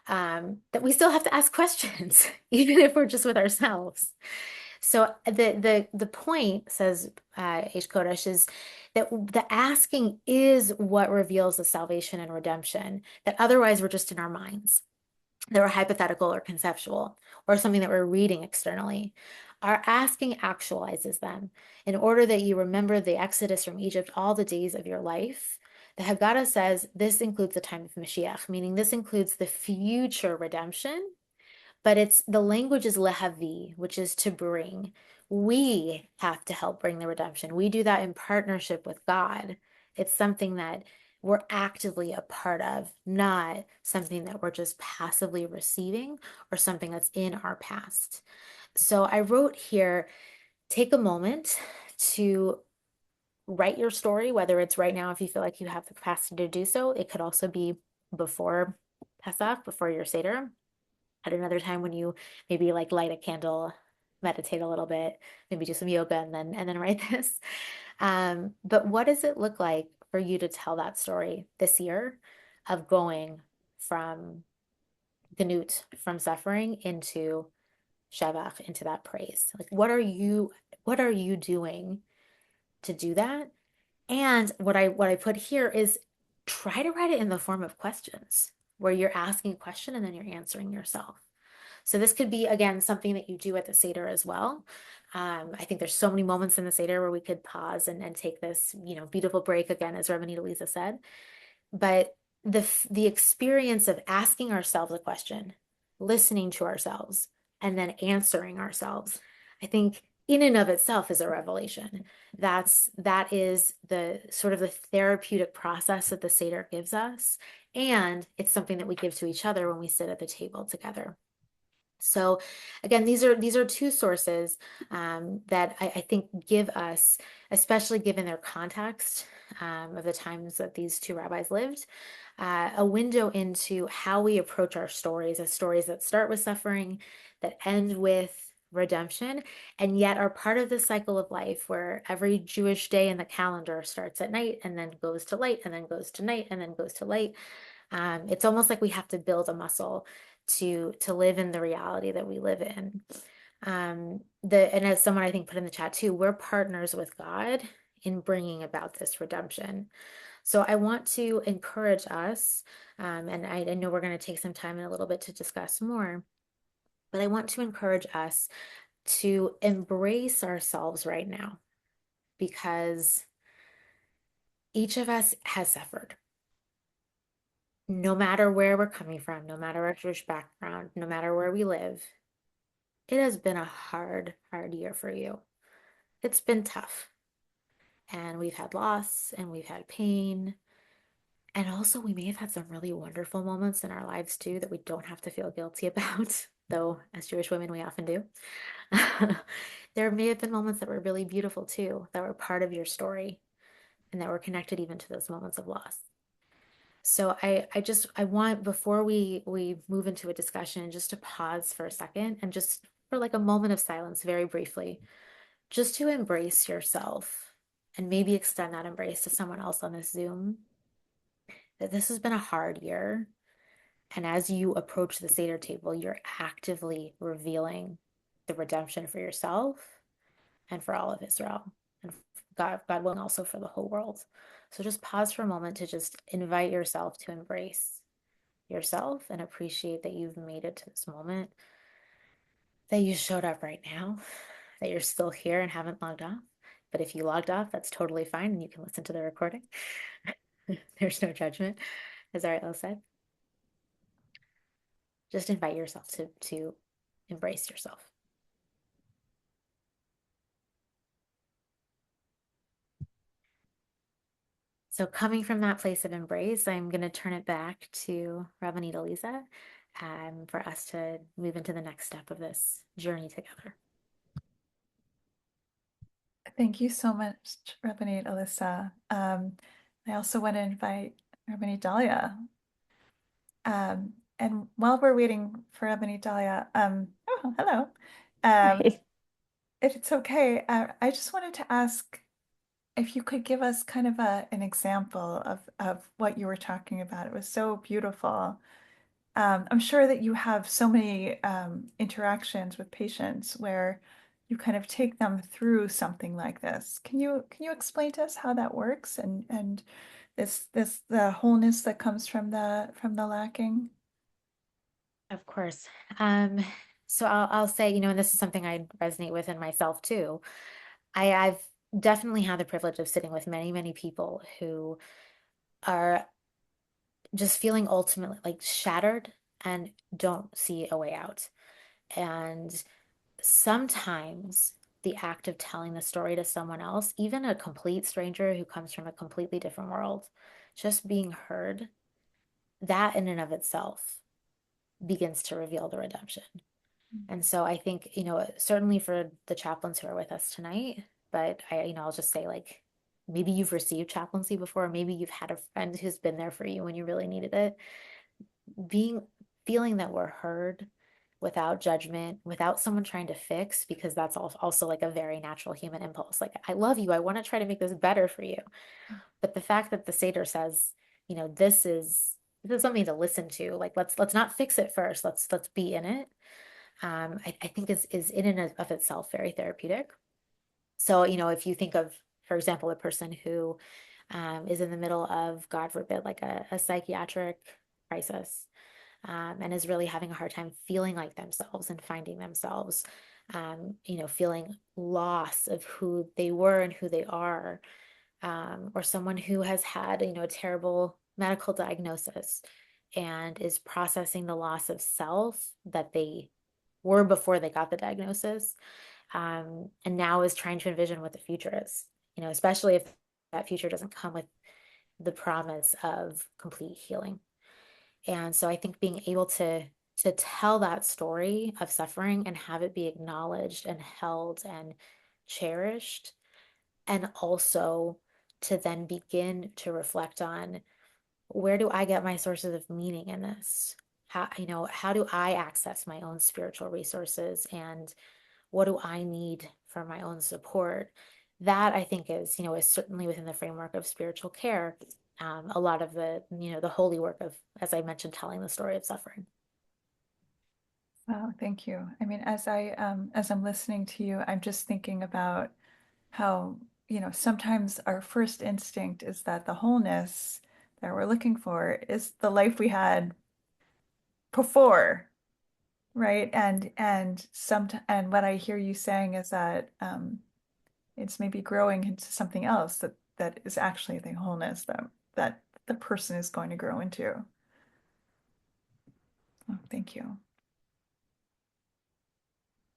that we still have to ask questions, even if we're just with ourselves. So the point, says Eish Kodesh, is that the asking is what reveals the salvation and redemption, that otherwise we're just in our minds. That we're hypothetical or conceptual, or something that we're reading externally. Our asking actualizes them. In order that you remember the exodus from Egypt all the days of your life, the Haggadah says this includes the time of Mashiach, meaning this includes the future redemption, but the language is lehavi, which is to bring. We have to help bring the redemption. We do that in partnership with God. It's something that we're actively a part of, not something that we're just passively receiving or something that's in our past. So I wrote here, take a moment to write your story, whether it's right now if you feel like you have the capacity to do so. It could also be before Pesach, before your Seder, at another time when you maybe light a candle, meditate a little bit, maybe do some yoga, and then write this. But what does it look like for you to tell that story this year of going from Ganut, from suffering, into Shevach, into that praise? What are you doing to do that? And what I put here is try to write it in the form of questions, where you're asking a question and then you're answering yourself. So this could be, again, something that you do at the Seder as well. I think there's so many moments in the Seder where we could pause and take this, beautiful break, again, as Rabbanit Eliza said. But the experience of asking ourselves a question, listening to ourselves, and then answering ourselves, I think in and of itself is a revelation. That is the sort of the therapeutic process that the Seder gives us. And it's something that we give to each other when we sit at the table together. So again, these are two sources that I think give us, especially given their context of the times that these two rabbis lived, a window into how we approach our stories as stories that start with suffering, that end with redemption, and yet are part of the cycle of life where every Jewish day in the calendar starts at night and then goes to light and then goes to night and then goes to light. It's almost like we have to build a muscle to live in the reality that we live in. And as someone I think put in the chat too, we're partners with God in bringing about this redemption. So I want to encourage us, and I know we're going to take some time in a little bit to discuss more, but I want to encourage us to embrace ourselves right now, because each of us has suffered. No matter where we're coming from, no matter our Jewish background, no matter where we live, it has been a hard, hard year for you. It's been tough. And we've had loss and we've had pain. And also we may have had some really wonderful moments in our lives too that we don't have to feel guilty about, though as Jewish women we often do. There may have been moments that were really beautiful too, that were part of your story and that were connected even to those moments of loss. So I want, before we move into a discussion, just to pause for a second and just for a moment of silence, very briefly, just to embrace yourself and maybe extend that embrace to someone else on this Zoom, that this has been a hard year. And as you approach the Seder table, you're actively revealing the redemption for yourself and for all of Israel, and God willing, also for the whole world. So just pause for a moment to just invite yourself to embrace yourself and appreciate that you've made it to this moment, that you showed up right now, that you're still here and haven't logged off. But if you logged off, that's totally fine, and you can listen to the recording. There's no judgment, as Ariel said. Just invite yourself to embrace yourself. So coming from that place of embrace, I'm going to turn it back to Rabbanit Elisa for us to move into the next step of this journey together.
Thank you so much, Rabbanit Alyssa. I also want to invite Rabbanit Dahlia. And while we're waiting for Rabbanit Dahlia, oh, hello.
Hi.
If it's okay, I just wanted to ask if you could give us kind of an example of what you were talking about. It was so beautiful. I'm sure that you have so many interactions with patients where you kind of take them through something like this. Can you explain to us how that works and this the wholeness that comes from the lacking?
Of course. So I'll say, and this is something I resonate with in myself too. I've definitely had the privilege of sitting with many, many people who are just feeling ultimately like shattered and don't see a way out. And sometimes the act of telling the story to someone else, even a complete stranger who comes from a completely different world, just being heard, that in and of itself begins to reveal the redemption. And so I think, certainly for the chaplains who are with us tonight, but I'll just say, like, maybe you've received chaplaincy before, maybe you've had a friend who's been there for you when you really needed it. Feeling that we're heard without judgment, without someone trying to fix, because that's also like a very natural human impulse. Like, I love you, I want to try to make this better for you. But the fact that the Seder says, this is something to listen to. Like, let's not fix it first. Let's be in it. I think is in and of itself very therapeutic. So, if you think of, for example, a person who is in the middle of, God forbid, like a psychiatric crisis, and is really having a hard time feeling like themselves and finding themselves, feeling loss of who they were and who they are, or someone who has had, a terrible medical diagnosis and is processing the loss of self that they were before they got the diagnosis, and now is trying to envision what the future is, especially if that future doesn't come with the promise of complete healing. And so I think being able to tell that story of suffering and have it be acknowledged and held and cherished, and also to then begin to reflect on, where do I get my sources of meaning in this? How do I access my own spiritual resources, and what do I need for my own support? That, I think, is certainly within the framework of spiritual care. A lot of the holy work of, as I mentioned, telling the story of suffering.
Oh, thank you. I mean, as I'm listening to you, I'm just thinking about how, sometimes our first instinct is that the wholeness that we're looking for is the life we had before, right? And what I hear you saying is that it's maybe growing into something else that is actually the wholeness that the person is going to grow into. Oh, thank you.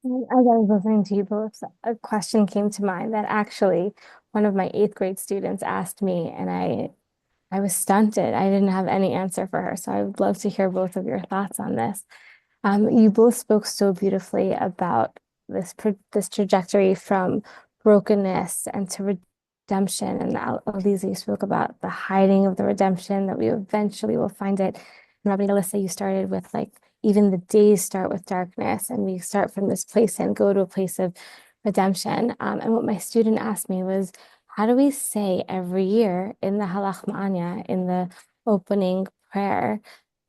As I was listening to you both, a question came to mind that actually one of my eighth grade students asked me, and I was stunted. I didn't have any answer for her. So I would love to hear both of your thoughts on this. You both spoke so beautifully about this trajectory from brokenness and to redemption. And Aliza, you spoke about the hiding of the redemption, that we eventually will find it. And Robin and Alyssa, you started with, like, even the days start with darkness, and we start from this place and go to a place of redemption. And what my student asked me was, how do we say every year in the Halach Ma'anya, in the opening prayer,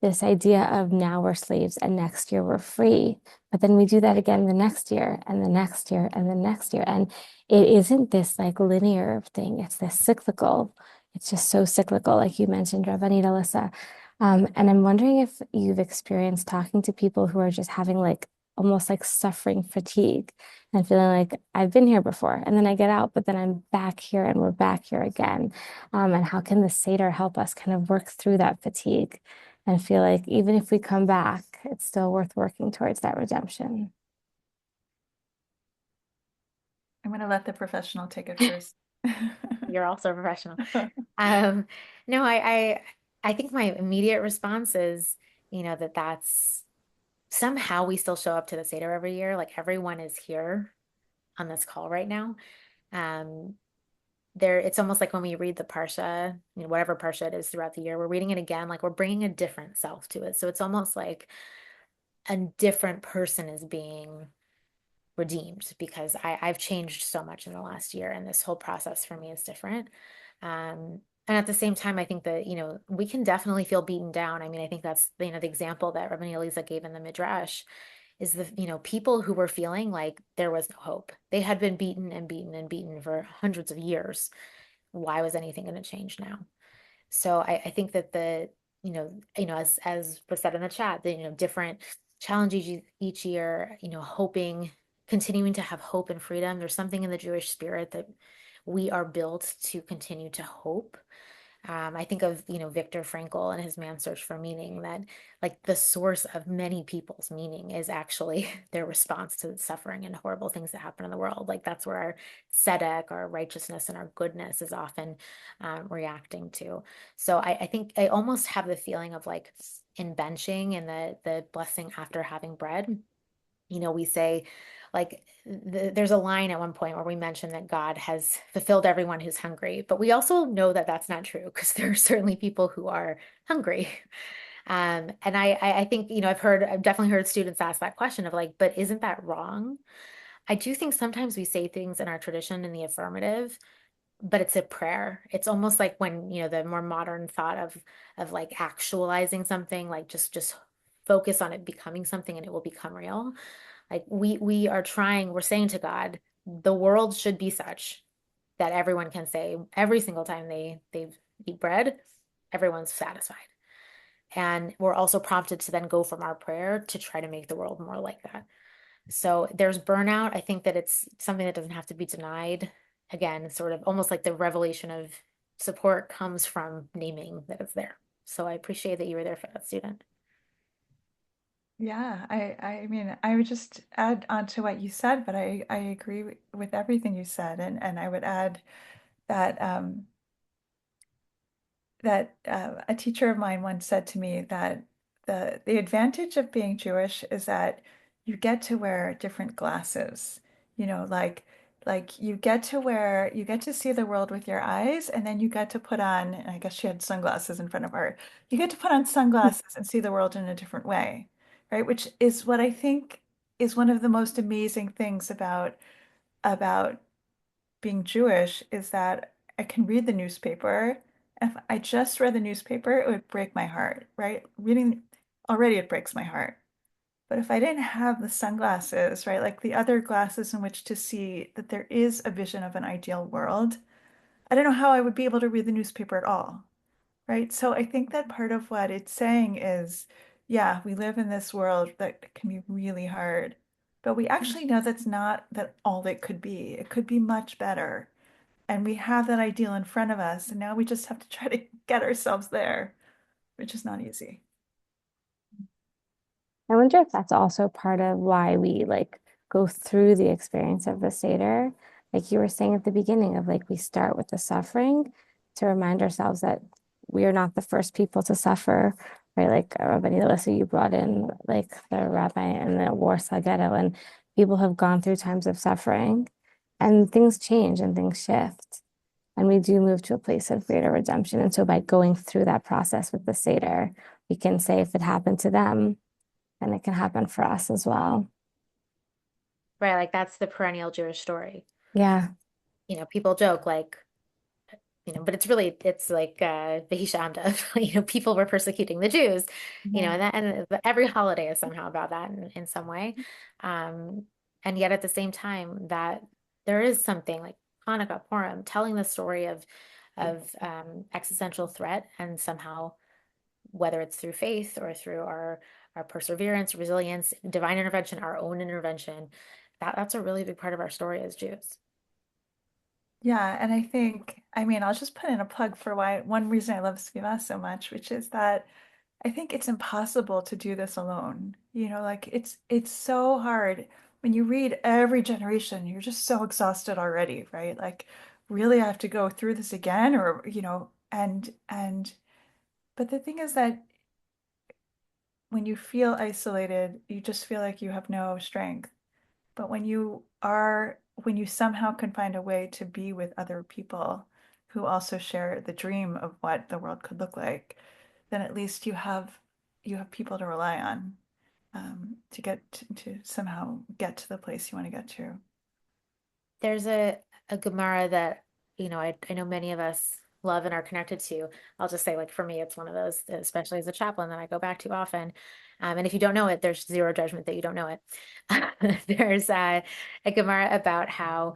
this idea of now we're slaves and next year we're free? But then we do that again the next year and the next year and the next year. And it isn't this like linear thing, it's this cyclical. It's just so cyclical, like you mentioned, Rabbanit Alyssa. And I'm wondering if you've experienced talking to people who are just having like almost like suffering fatigue and feeling like I've been here before and then I get out, but then I'm back here and we're back here again. And how can the Seder help us kind of work through that fatigue and feel like even if we come back, it's still worth working towards that redemption?
I'm going to let the professional take it first.
You're also a professional. No, I think my immediate response is, that's somehow we still show up to the Seder every year. Like everyone is here on this call right now. Um, it's almost like when we read the Parsha, whatever Parsha it is throughout the year, we're reading it again, like we're bringing a different self to it. So it's almost like a different person is being redeemed because I've changed so much in the last year, and this whole process for me is different. And at the same time, I think that, we can definitely feel beaten down. I mean, I think that's, the example that Rabbi Elisa gave in the Midrash is people who were feeling like there was no hope. They had been beaten and beaten and beaten for hundreds of years. Why was anything going to change now? So I think that as was said in the chat, the, different challenges each year, hoping, continuing to have hope and freedom. There's something in the Jewish spirit that we are built to continue to hope. I think of, Viktor Frankl and his Man's Search for Meaning, that like the source of many people's meaning is actually their response to the suffering and horrible things that happen in the world. Like that's where our tzedek, our righteousness, and our goodness is often reacting to. So I think I almost have the feeling of like in benching and the blessing after having bread. We say like there's a line at one point where we mention that God has fulfilled everyone who's hungry, but we also know that that's not true because there are certainly people who are hungry. And I think, I've definitely heard students ask that question of like, but isn't that wrong? I do think sometimes we say things in our tradition in the affirmative, but it's a prayer. It's almost like when, the more modern thought of like actualizing something, like just focus on it becoming something and it will become real. Like we're saying to God, the world should be such that everyone can say every single time they eat bread, everyone's satisfied. And we're also prompted to then go from our prayer to try to make the world more like that. So there's burnout. I think that it's something that doesn't have to be denied. Again, sort of almost like the revelation of support comes from naming that it's there. So I appreciate that you were there for that student.
Yeah, I mean, I would just add on to what you said, but I agree with everything you said, and I would add that a teacher of mine once said to me that the advantage of being Jewish is that you get to wear different glasses. Like you get to see the world with your eyes, and then you get to put on, and I guess she had sunglasses in front of her. You get to put on sunglasses and see the world in a different way, right? Which is what I think is one of the most amazing things about being Jewish is that I can read the newspaper. If I just read the newspaper, it would break my heart, right? Reading already it breaks my heart. But if I didn't have the sunglasses, right, like the other glasses in which to see that there is a vision of an ideal world, I don't know how I would be able to read the newspaper at all, right? So I think that part of what it's saying is, yeah, we live in this world that can be really hard, but we actually know that's not that all it could be. It could be much better. And we have that ideal in front of us, and now we just have to try to get ourselves there, which is not easy.
I wonder if that's also part of why we like go through the experience of the Seder. Like you were saying at the beginning of like we start with the suffering to remind ourselves that we are not the first people to suffer, right? Like Rabbi Alyssa, you brought in like the rabbi and the Warsaw Ghetto, and people have gone through times of suffering and things change and things shift. And we do move to a place of greater redemption. And so by going through that process with the Seder, we can say if it happened to them, and it can happen for us as well.
right? Like that's the perennial Jewish story.
Yeah.
You know, people joke like, you know, but it's like Behishamda, you know, people were persecuting the Jews, you know,
Mhm.
and every holiday is somehow about that in some way. Um, and yet at the same time that there is something like Hanukkah, Purim, telling the story of existential threat, and somehow whether it's through faith or through our perseverance, resilience, divine intervention, our own intervention, that's a really big part of our story as Jews.
Yeah, and I think, I mean, I'll just put in a plug for why one reason I love SVIVAH so much, which is that I think it's impossible to do this alone. You know, like it's so hard when you read every generation, you're just so exhausted already, right? Like, really I have to go through this again, or, you know, and but the thing is that when you feel isolated, you just feel like you have no strength. But when you somehow can find a way to be with other people who also share the dream of what the world could look like, then at least you have people to rely on, to to somehow get to the place you want to get to.
There's a Gemara that, you know, I know many of us love and are connected to. I'll just say, like, for me, it's one of those, especially as a chaplain, that I go back to often. And if you don't know it, there's zero judgment that you don't know it. There's a Gemara about how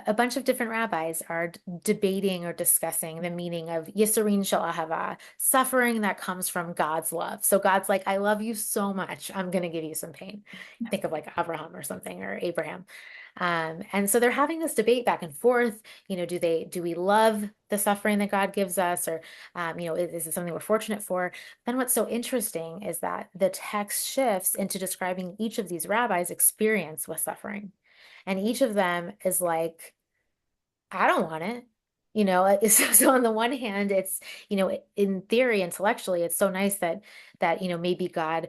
a bunch of different rabbis are debating or discussing the meaning of Yisurin Shel Ahava, suffering that comes from God's love. So God's like, I love you so much, I'm going to give you some pain. Think of like Abraham or something, or Abraham. And so they're having this debate back and forth. You know, do we love the suffering that God gives us, or you know, is it something we're fortunate for? Then what's so interesting is that the text shifts into describing each of these rabbis' experience with suffering, and each of them is like, I don't want it. You know, so on the one hand, it's, you know, in theory, intellectually, it's so nice that, you know, maybe God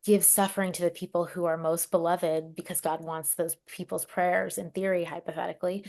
give suffering to the people who are most beloved because God wants those people's prayers, in theory, hypothetically.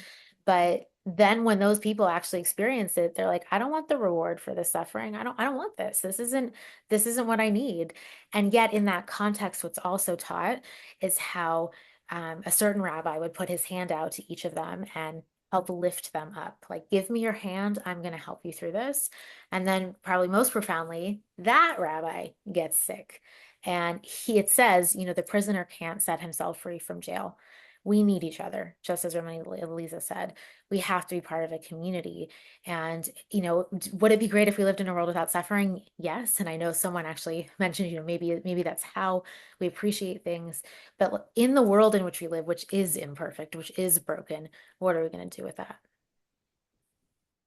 But then when those people actually experience it, they're like, I don't want the reward for the suffering. I don't want this. This isn't what I need. And yet in that context, what's also taught is how a certain rabbi would put his hand out to each of them and help lift them up. Like, give me your hand. I'm going to help you through this. And then probably most profoundly, that rabbi gets sick. And it says, you know, the prisoner can't set himself free from jail. We need each other, just as Ramani Elisa said. We have to be part of a community. And, you know, would it be great if we lived in a world without suffering? Yes. And I know someone actually mentioned, you know, maybe that's how we appreciate things. But in the world in which we live, which is imperfect, which is broken, what are we going to do with that?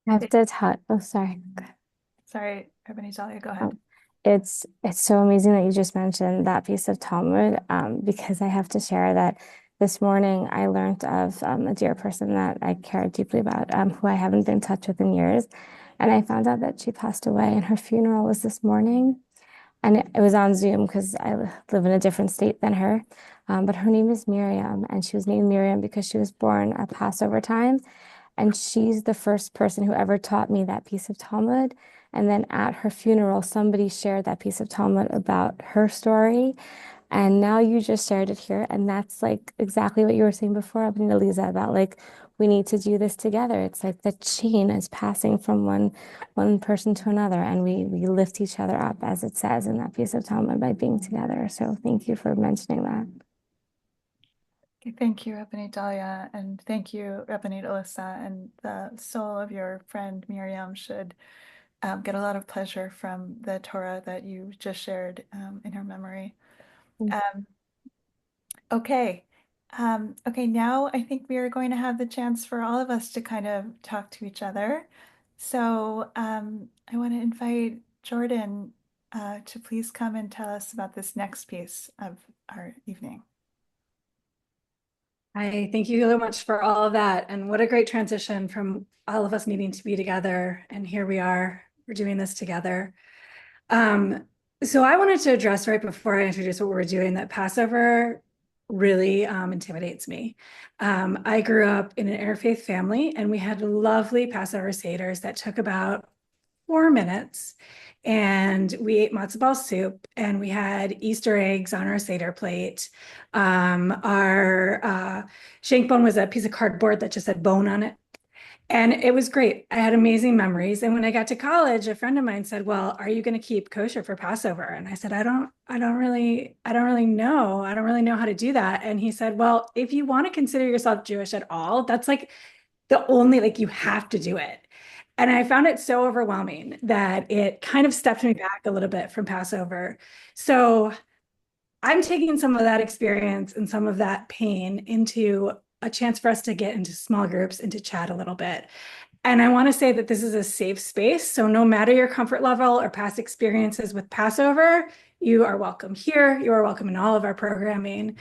I have to tell, oh, sorry.
Sorry, Ebony Zalia, go ahead.
Um, it's so amazing that you just mentioned that piece of Talmud, because I have to share that this morning I learned of a dear person that I care deeply about, who I haven't been in touch with in years. And I found out that she passed away, and her funeral was this morning. And it was on Zoom because I live in a different state than her. But her name is Miriam, and she was named Miriam because she was born at Passover time. And she's the first person who ever taught me that piece of Talmud. And then at her funeral, somebody shared that piece of Talmud about her story. And now you just shared it here. And that's like exactly what you were saying before, Lisa, about like we need to do this together. It's like the chain is passing from one person to another, and we lift each other up, as it says in that piece of Talmud, by being together. So thank you for mentioning that.
Okay, thank you, Ebony Dahlia, and thank you, Ebony Alyssa, and the soul of your friend Miriam should get a lot of pleasure from the Torah that you just shared in her memory. Um, okay. Okay, now I think we are going to have the chance for all of us to kind of talk to each other. So I want to invite Jordan to please come and tell us about this next piece of our evening.
Hi, thank you so much for all of that. And what a great transition from all of us needing to be together. And here we are, we're doing this together. So I wanted to address right before I introduce what we're doing that Passover really intimidates me. I grew up in an interfaith family, and we had lovely Passover Seders that took about 4 minutes. And we ate matzo ball soup, and we had Easter eggs on our Seder plate. Our shank bone was a piece of cardboard that just had bone on it. And it was great. I had amazing memories. And when I got to college, a friend of mine said, "Well, are you going to keep kosher for Passover?" And I said, I don't really know. I don't really know how to do that." And he said, "Well, if you want to consider yourself Jewish at all, that's like the only, like, you have to do it." And I found it so overwhelming that it kind of stepped me back a little bit from Passover. So I'm taking some of that experience and some of that pain into a chance for us to get into small groups and to chat a little bit. And I want to say that this is a safe space. So no matter your comfort level or past experiences with Passover, you are welcome here. You are welcome in all of our programming.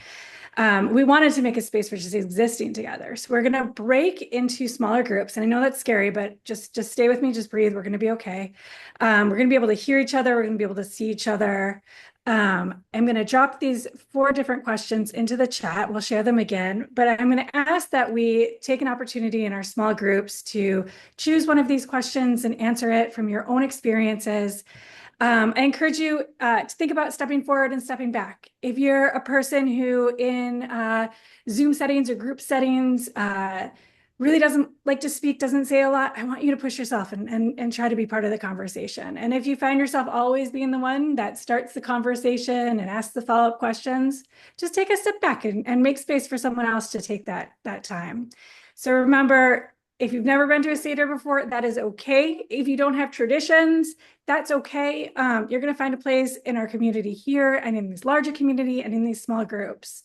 We wanted to make a space for just existing together. So we're going to break into smaller groups. And I know that's scary, but just stay with me, just breathe. We're going to be okay. We're going to be able to hear each other. We're going to be able to see each other. I'm going to drop these 4 different questions into the chat. We'll share them again, but I'm going to ask that we take an opportunity in our small groups to choose one of these questions and answer it from your own experiences. I encourage you to think about stepping forward and stepping back. If you're a person who in Zoom settings or group settings really doesn't like to speak, doesn't say a lot, I want you to push yourself and try to be part of the conversation. And if you find yourself always being the one that starts the conversation and asks the follow-up questions, just take a step back and make space for someone else to take that time. So remember, if you've never been to a Seder before, that is okay. If you don't have traditions, that's okay. You're going to find a place in our community here and in this larger community and in these small groups.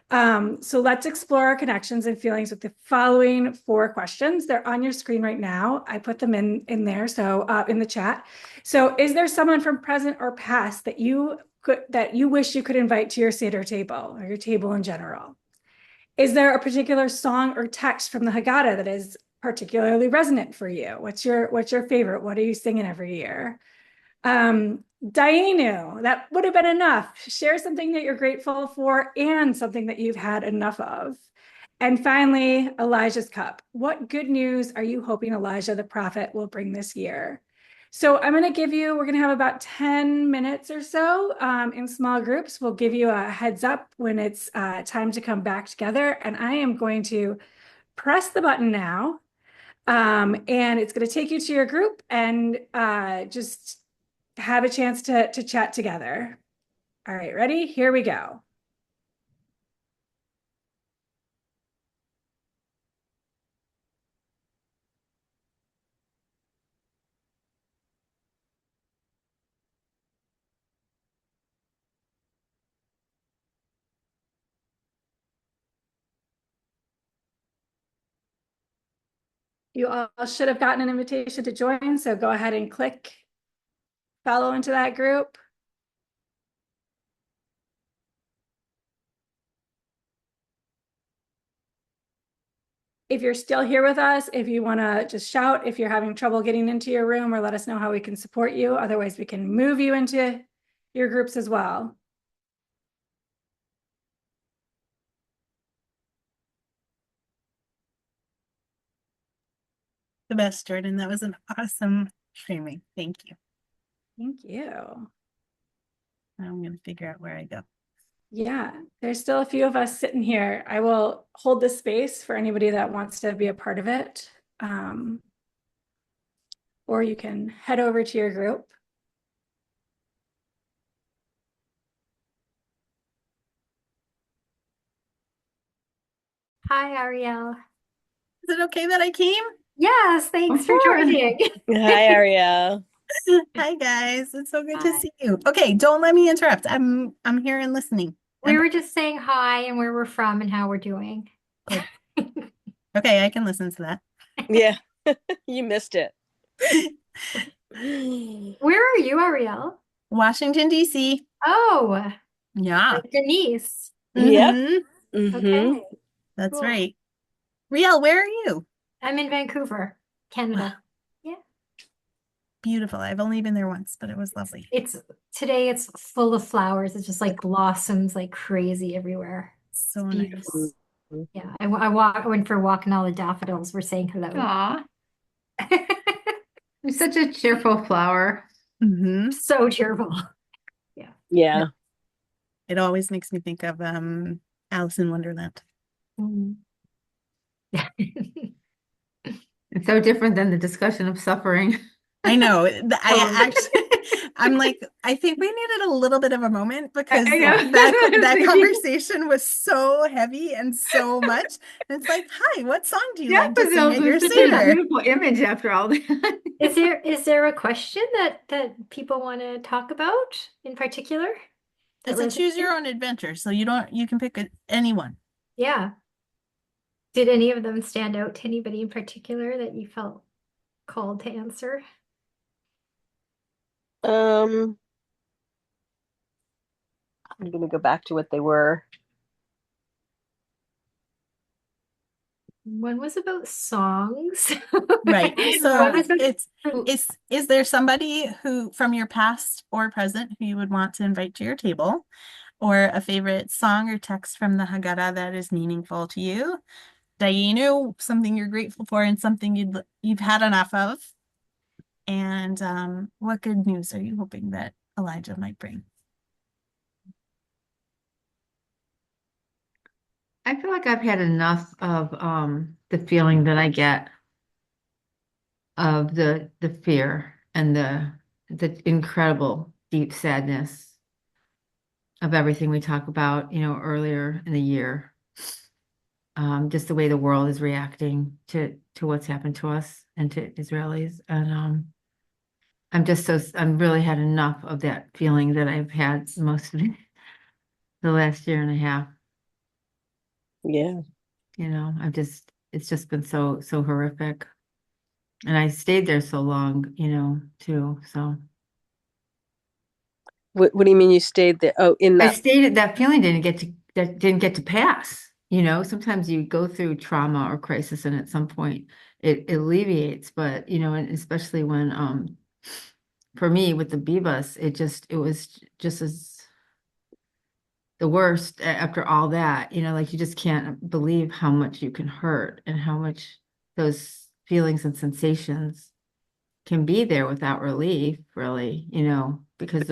So let's explore our connections and feelings with the following 4 questions. They're on your screen right now. I put them in there, so in the chat. So is there someone from present or past that you wish you could invite to your Seder table or your table in general? Is there a particular song or text from the Haggadah that is particularly resonant for you? What's your favorite? What are you singing every year? Dainu, that would have been enough. Share something that you're grateful for and something that you've had enough of. And finally, Elijah's cup. What good news are you hoping Elijah the prophet will bring this year? So we're going to have about 10 minutes or so in small groups. We'll give you a heads up when it's time to come back together. And I am going to press the button now. And it's going to take you to your group and just have a chance to chat together. All right, ready? Here we go. You all should have gotten an invitation to join, so go ahead and click follow into that group. If you're still here with us, if you want to just shout, if you're having trouble getting into your room, or let us know how we can support you. Otherwise, we can move you into your groups as well.
The best, Jordan. That was an awesome streaming. Thank you.
Thank you.
Now I'm going to figure out where I go.
Yeah, there's still a few of us sitting here. I will hold this space for anybody that wants to be a part of it. Or you can head over to your group.
Hi, Ariel.
Is it okay that I came?
Yes, thanks for joining.
Hi, Ariel.
Hi guys, it's so good
Hi.
to see you. Okay, don't let me interrupt. I'm here and listening.
We were just saying hi and where we're from and how we're doing.
Okay, I can listen to that.
Yeah, you missed it.
Where are you, Ariel?
Washington, D.C.
Oh,
Yeah.
like Denise.
Yep.
Mhm.
Okay,
That's
cool.
right. Riel, where are you?
I'm in Vancouver, Canada.
Beautiful. I've only been there once, but it was lovely.
Today it's full of flowers. It's just like blossoms like crazy everywhere.
So
It's
nice.
beautiful. Yeah, I went for a walk and all the daffodils were saying hello.
Aw.
It's such a cheerful flower.
Mhm.
So cheerful.
Yeah.
It always makes me think of Alice in Wonderland.
Mm.
It's so different than the discussion of suffering.
I know. I
Totally.
actually, I'm like, I think we needed a little bit of a moment because
I know.
that
Thinking.
conversation was so heavy and so much. And it's like, hi, what song do you like to sing
Daffodils
at your
was such a
Seder?
beautiful image after all that.
Is there a question that people want to talk about in particular?
It's a choose your own adventure. So you can pick anyone.
Yeah. Did any of them stand out to anybody in particular that you felt called to answer?
I'm gonna go back to what they were.
One was about songs.
Right.
One
So
was
is there somebody who from your past or present who you would want to invite to your table, or a favorite song or text from the Haggadah that is meaningful to you? Dayenu, something you're grateful for and something you've had enough of. And what good news are you hoping that Elijah might bring?
I feel like I've had enough of the feeling that I get of the fear and the incredible deep sadness of everything we talk about, earlier in the year. Just the way the world is reacting to what's happened to us and to Israelis. And I'm really had enough of that feeling that I've had most of the last year and a half.
Yeah.
It's just been so horrific. And I stayed there so long, too. So
What do you mean you stayed there? Oh, in
I
that.
stayed, that feeling didn't get to pass. Sometimes you go through trauma or crisis and at some point it alleviates, but and especially when for me with the Bebus, it was just as the worst after all that, like you just can't believe how much you can hurt and how much those feelings and sensations can be there without relief, really, because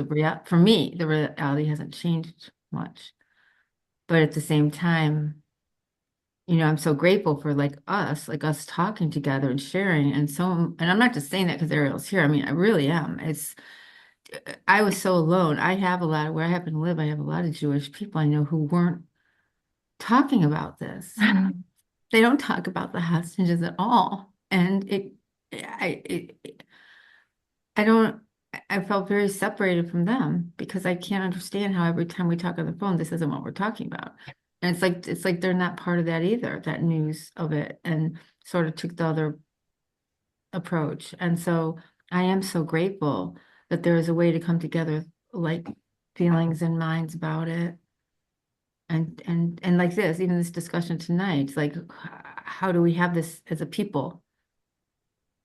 for me, the reality hasn't changed much. But at the same time, I'm so grateful for like us talking together and sharing. And I'm not just saying that because Ariel's here. I mean, I really am. I was so alone. Where I happen to live, I have a lot of Jewish people I know who weren't talking about this. They don't talk about the hostages at all. And I don't, I felt very separated from them because I can't understand how every time we talk on the phone, this isn't what we're talking about. And it's like they're not part of that either, that news of it, and sort of took the other approach. And so I am so grateful that there is a way to come together, like feelings and minds about it. And like this, even this discussion tonight, it's like, how do we have this as a people,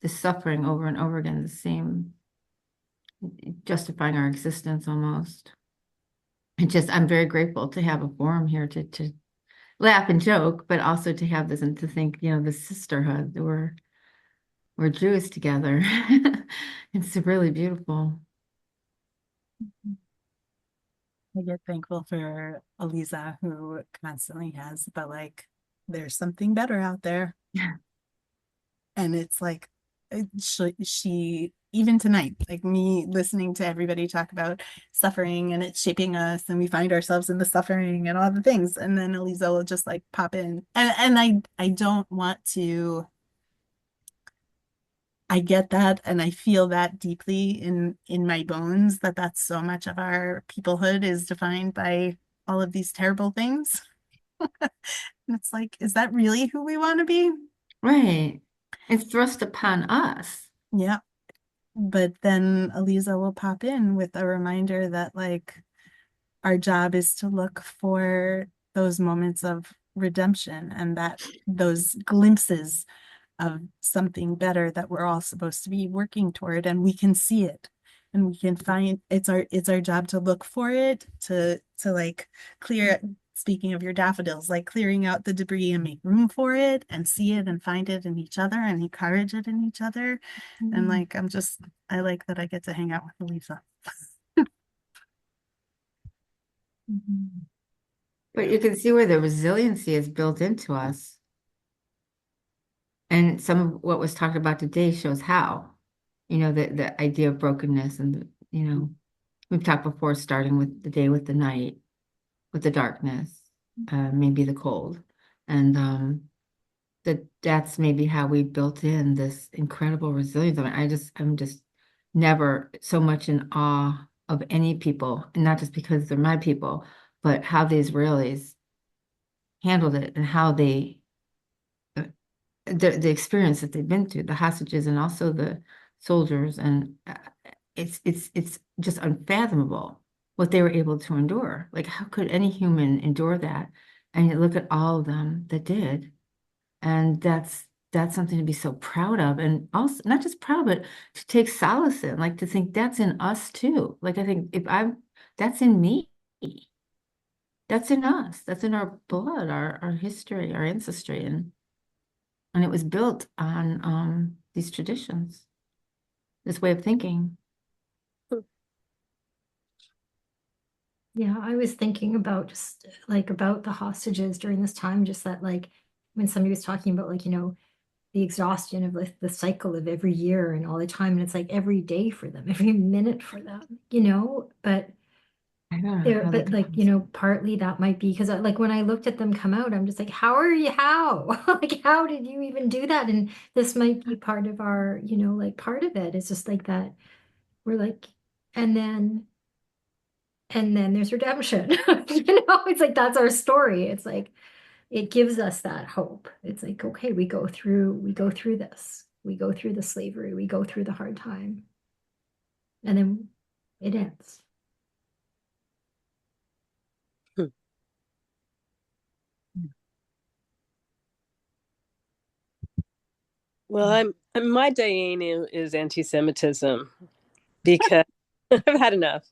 this suffering over and over again, the same, justifying our existence almost. I'm very grateful to have a forum here to laugh and joke, but also to have this and to think, the sisterhood, we're Jews together. It's really beautiful.
I get thankful for Eliza, who constantly has, but like, there's something better out there. And it's like, she even tonight, like me listening to everybody talk about suffering and it's shaping us and we find ourselves in the suffering and all the things. And then Eliza will just like pop in. And I don't want to, I get that and I feel that deeply in my bones that that's so much of our peoplehood is defined by all of these terrible things. And it's like, is that really who we want to be?
Right. It's thrust upon us.
Yeah. But then Eliza will pop in with a reminder that like our job is to look for those moments of redemption and that those glimpses of something better that we're all supposed to be working toward, and we can see it and we can find it's our job to look for it, to like clear speaking of your daffodils, like clearing out the debris and make room for it and see it and find it in each other and encourage it in each other. And like, I like that I get to hang out with Elisa.
But you can see where the resiliency is built into us. And some of what was talked about today shows how, the idea of brokenness and, we've talked before, starting with the day with the night, with the darkness, maybe the cold. And that's maybe how we built in this incredible resilience. I mean, I'm just never so much in awe of any people, and not just because they're my people, but how the Israelis handled it and how the experience that they've been through, the hostages and also the soldiers, and it's just unfathomable what they were able to endure. Like, how could any human endure that? And you look at all of them that did, and that's something to be so proud of, and also not just proud, but to take solace in, like to think that's in us too. Like I think that's in me, that's in us, that's in our blood, our history, our ancestry, and it was built on these traditions, this way of thinking.
Yeah, I was thinking about just like about the hostages during this time, just that like when somebody was talking about like, the exhaustion of like the cycle of every year and all the time, and it's like every day for them, every minute for them, but
I don't know how they could
like, partly that might be because like when I looked at them come out, I'm just like, how? Like, how did you even do that? And this might be part of our, like part of it. It's just like that we're like, and then there's redemption. It's like that's our story. It's like it gives us that hope. It's like, okay, we go through this. We go through the slavery, we go through the hard time, and then it ends.
Well, my Diana is anti-Semitism because I've had enough.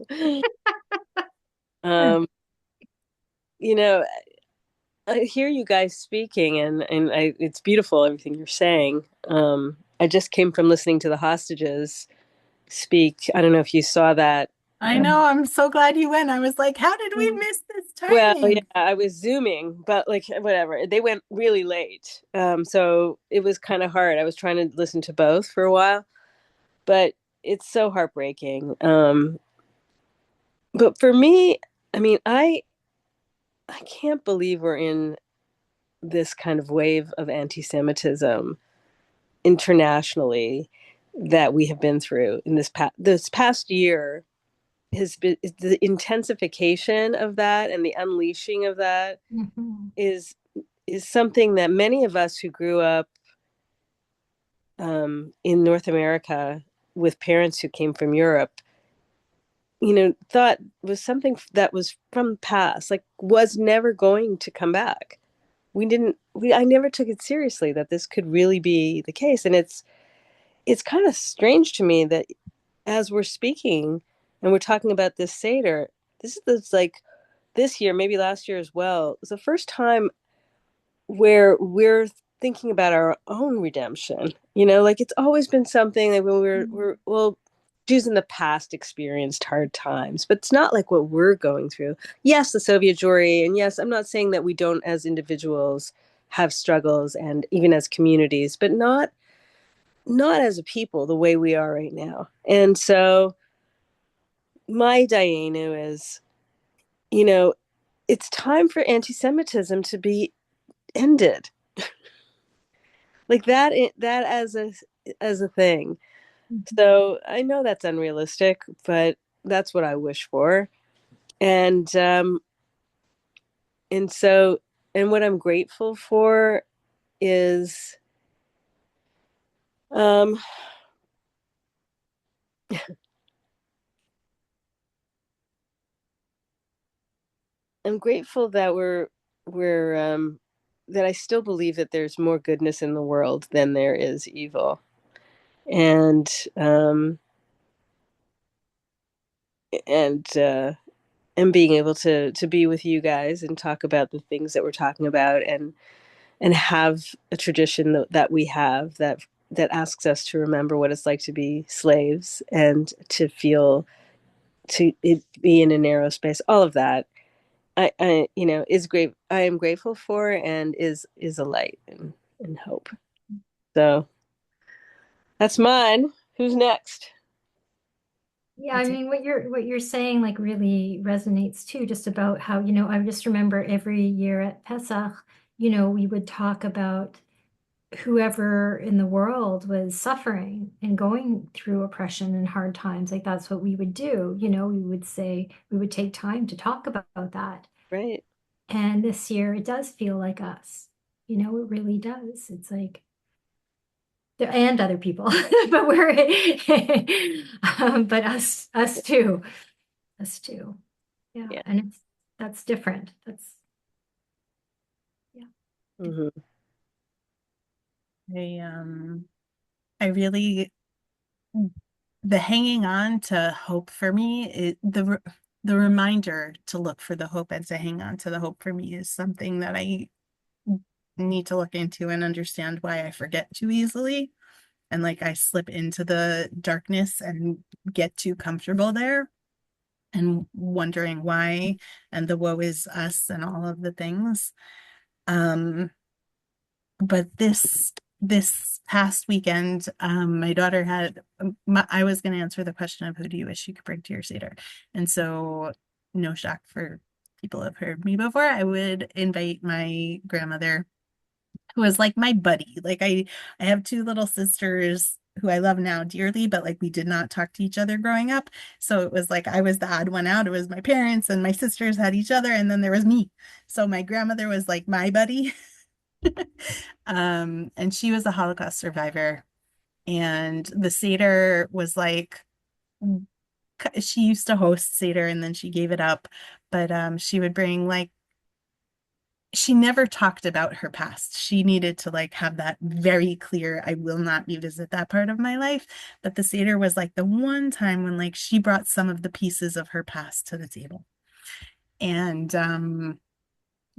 Um, you know, I hear you guys speaking, and it's beautiful everything you're saying. I just came from listening to the hostages speak. I don't know if you saw that.
I know. I'm so glad you went. I was like, how did we miss this
Well, yeah,
timing?
I was zooming, but like whatever. They went really late, so it was kind of hard. I was trying to listen to both for a while, but it's so heartbreaking. But for me, I mean, I can't believe we're in this kind of wave of anti-Semitism internationally that we have been through in this past year. Has been the intensification of that and the unleashing of that is something that many of us who grew up in North America with parents who came from Europe, thought was something that was from the past, like was never going to come back. I never took it seriously that this could really be the case. And it's kind of strange to me that as we're speaking and we're talking about this Seder, this like this year, maybe last year as well, was the first time where we're thinking about our own redemption. Like it's always been something that when well, Jews in the past experienced hard times, but it's not like what we're going through. Yes, the Soviet Jewry, and yes, I'm not saying that we don't as individuals have struggles and even as communities, but not as a people the way we are right now. And so my Diana is, it's time for anti-Semitism to be ended. Like that as a thing. So I know that's unrealistic, but that's what I wish for. And and so and what I'm grateful for is um I'm grateful that we're that I still believe that there's more goodness in the world than there is evil. And um and being able to be with you guys and talk about the things that we're talking about, and have a tradition that we have that asks us to remember what it's like to be slaves and to feel to be in a narrow space. All of that, I is great. I am grateful for, and is a light and hope. So that's mine. Who's next?
Yeah, I mean, what you're saying like really resonates too, just about how, you know, I just remember every year at Pesach, you know, we would talk about whoever in the world was suffering and going through oppression and hard times. Like that's what we would do. You know, we would say we would take time to talk about that.
Right.
And this year it does feel like us. You know, it really does. It's like and other people, but we're but us too. Us too. Yeah.
Yeah.
And that's different. That's yeah.
Mm-hmm.
I really, the hanging on to hope for me, the reminder to look for the hope and to hang on to the hope for me is something that I need to look into and understand why I forget too easily. And like I slip into the darkness and get too comfortable there and wondering why, and the woe is us and all of the things. But this past weekend, my daughter had, I was going to answer the question of who do you wish you could bring to your Seder? And so, no shock for people who have heard me before, I would invite my grandmother, who was like my buddy. Like I have two little sisters who I love now dearly, but like we did not talk to each other growing up. So it was like I was the odd one out. It was my parents and my sisters had each other, and then there was me. So my grandmother was like my buddy. And she was a Holocaust survivor. And the Seder was like, she used to host Seder and then she gave it up. But she would bring like, she never talked about her past. She needed to like have that very clear, I will not revisit that part of my life. But the Seder was like the one time when like she brought some of the pieces of her past to the table. And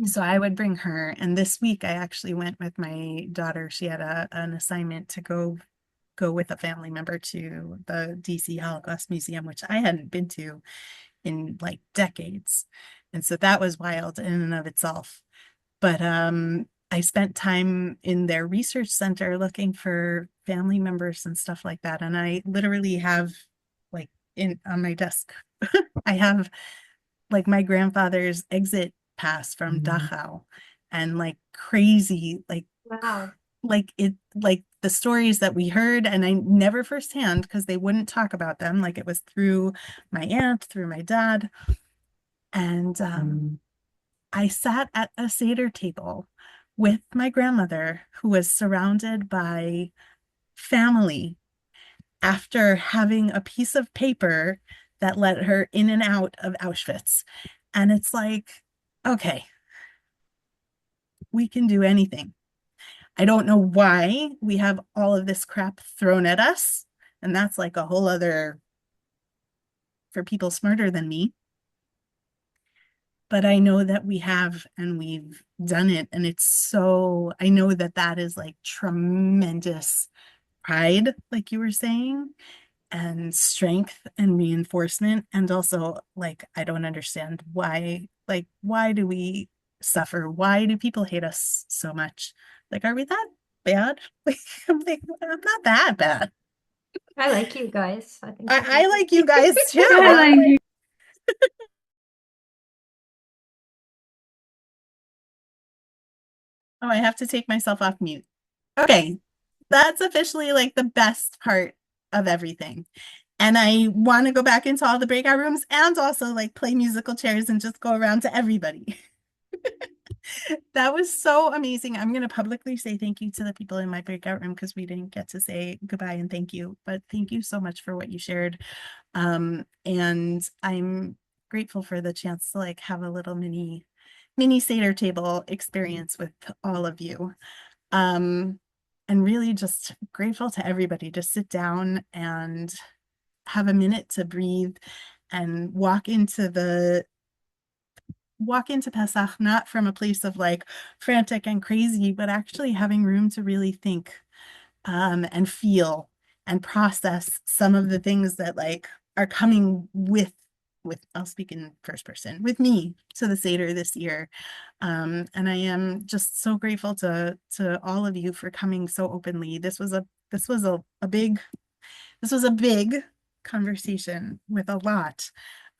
so I would bring her. And this week I actually went with my daughter. She had an assignment to go with a family member to the DC Holocaust Museum, which I hadn't been to in like decades. And so that was wild in and of itself. But I spent time in their research center looking for family members and stuff like that. And I literally have like on my desk, I have like my grandfather's exit pass from Dachau, and like crazy, like
Wow.
like the stories that we heard, and I never firsthand because they wouldn't talk about them. Like it was through my aunt, through my dad. And I sat at a Seder table with my grandmother, who was surrounded by family after having a piece of paper that let her in and out of Auschwitz. And it's like, okay, we can do anything. I don't know why we have all of this crap thrown at us. And that's like a whole other for people smarter than me. But I know that we have, and we've done it. And it's so, I know that that is like tremendous pride, like you were saying, and strength and reinforcement. And also, like, I don't understand why, like, why do we suffer? Why do people hate us so much? Like, are we that bad? Like, I'm not that bad.
I like you guys. I think
I like you guys too.
I like you.
Oh, I have to take myself off mute. Okay, that's officially like the best part of everything. And I want to go back into all the breakout rooms and also like play musical chairs and just go around to everybody. That was so amazing. I'm going to publicly say thank you to the people in my breakout room because we didn't get to say goodbye and thank you. But thank you so much for what you shared. And I'm grateful for the chance to like have a little mini Seder table experience with all of you. And really just grateful to everybody to sit down and have a minute to breathe and walk into the walk into Pesach not from a place of like frantic and crazy, but actually having room to really think and feel and process some of the things that like are coming with I'll speak in first person, with me to the Seder this year. And I am just so grateful to all of you for coming so openly. This was a big conversation with a lot.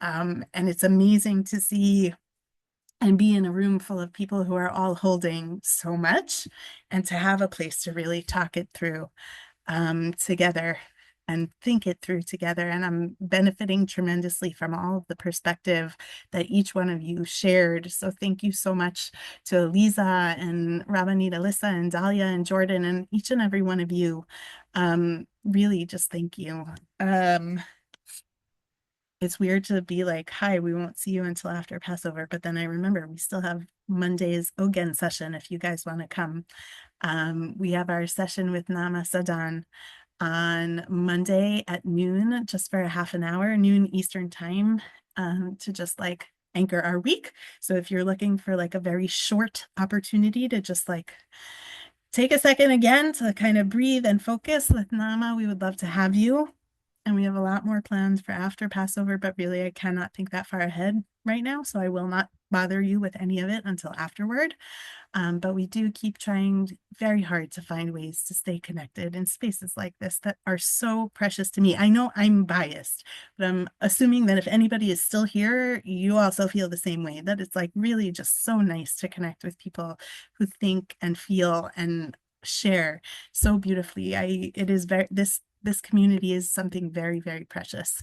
And it's amazing to see and be in a room full of people who are all holding so much, and to have a place to really talk it through together and think it through together. And I'm benefiting tremendously from all of the perspective that each one of you shared. So thank you so much to Lisa and Rabbanit Alyssa and Dahlia and Jordan and each and every one of you. Really just thank you. It's weird to be like, hi, we won't see you until after Passover, but then I remember we still have Monday's Ogen session if you guys want to come. We have our session with Nama Sadan on Monday at noon, just for a half an hour, noon Eastern time, to just like anchor our week. So if you're looking for like a very short opportunity to just like take a second again to kind of breathe and focus with Nama, we would love to have you. And we have a lot more plans for after Passover, but really I cannot think that far ahead right now, so I will not bother you with any of it until afterward. But we do keep trying very hard to find ways to stay connected in spaces like this that are so precious to me. I know I'm biased, but I'm assuming that if anybody is still here, you also feel the same way, that it's like really just so nice to connect with people who think and feel and share so beautifully. This community is something very, very precious.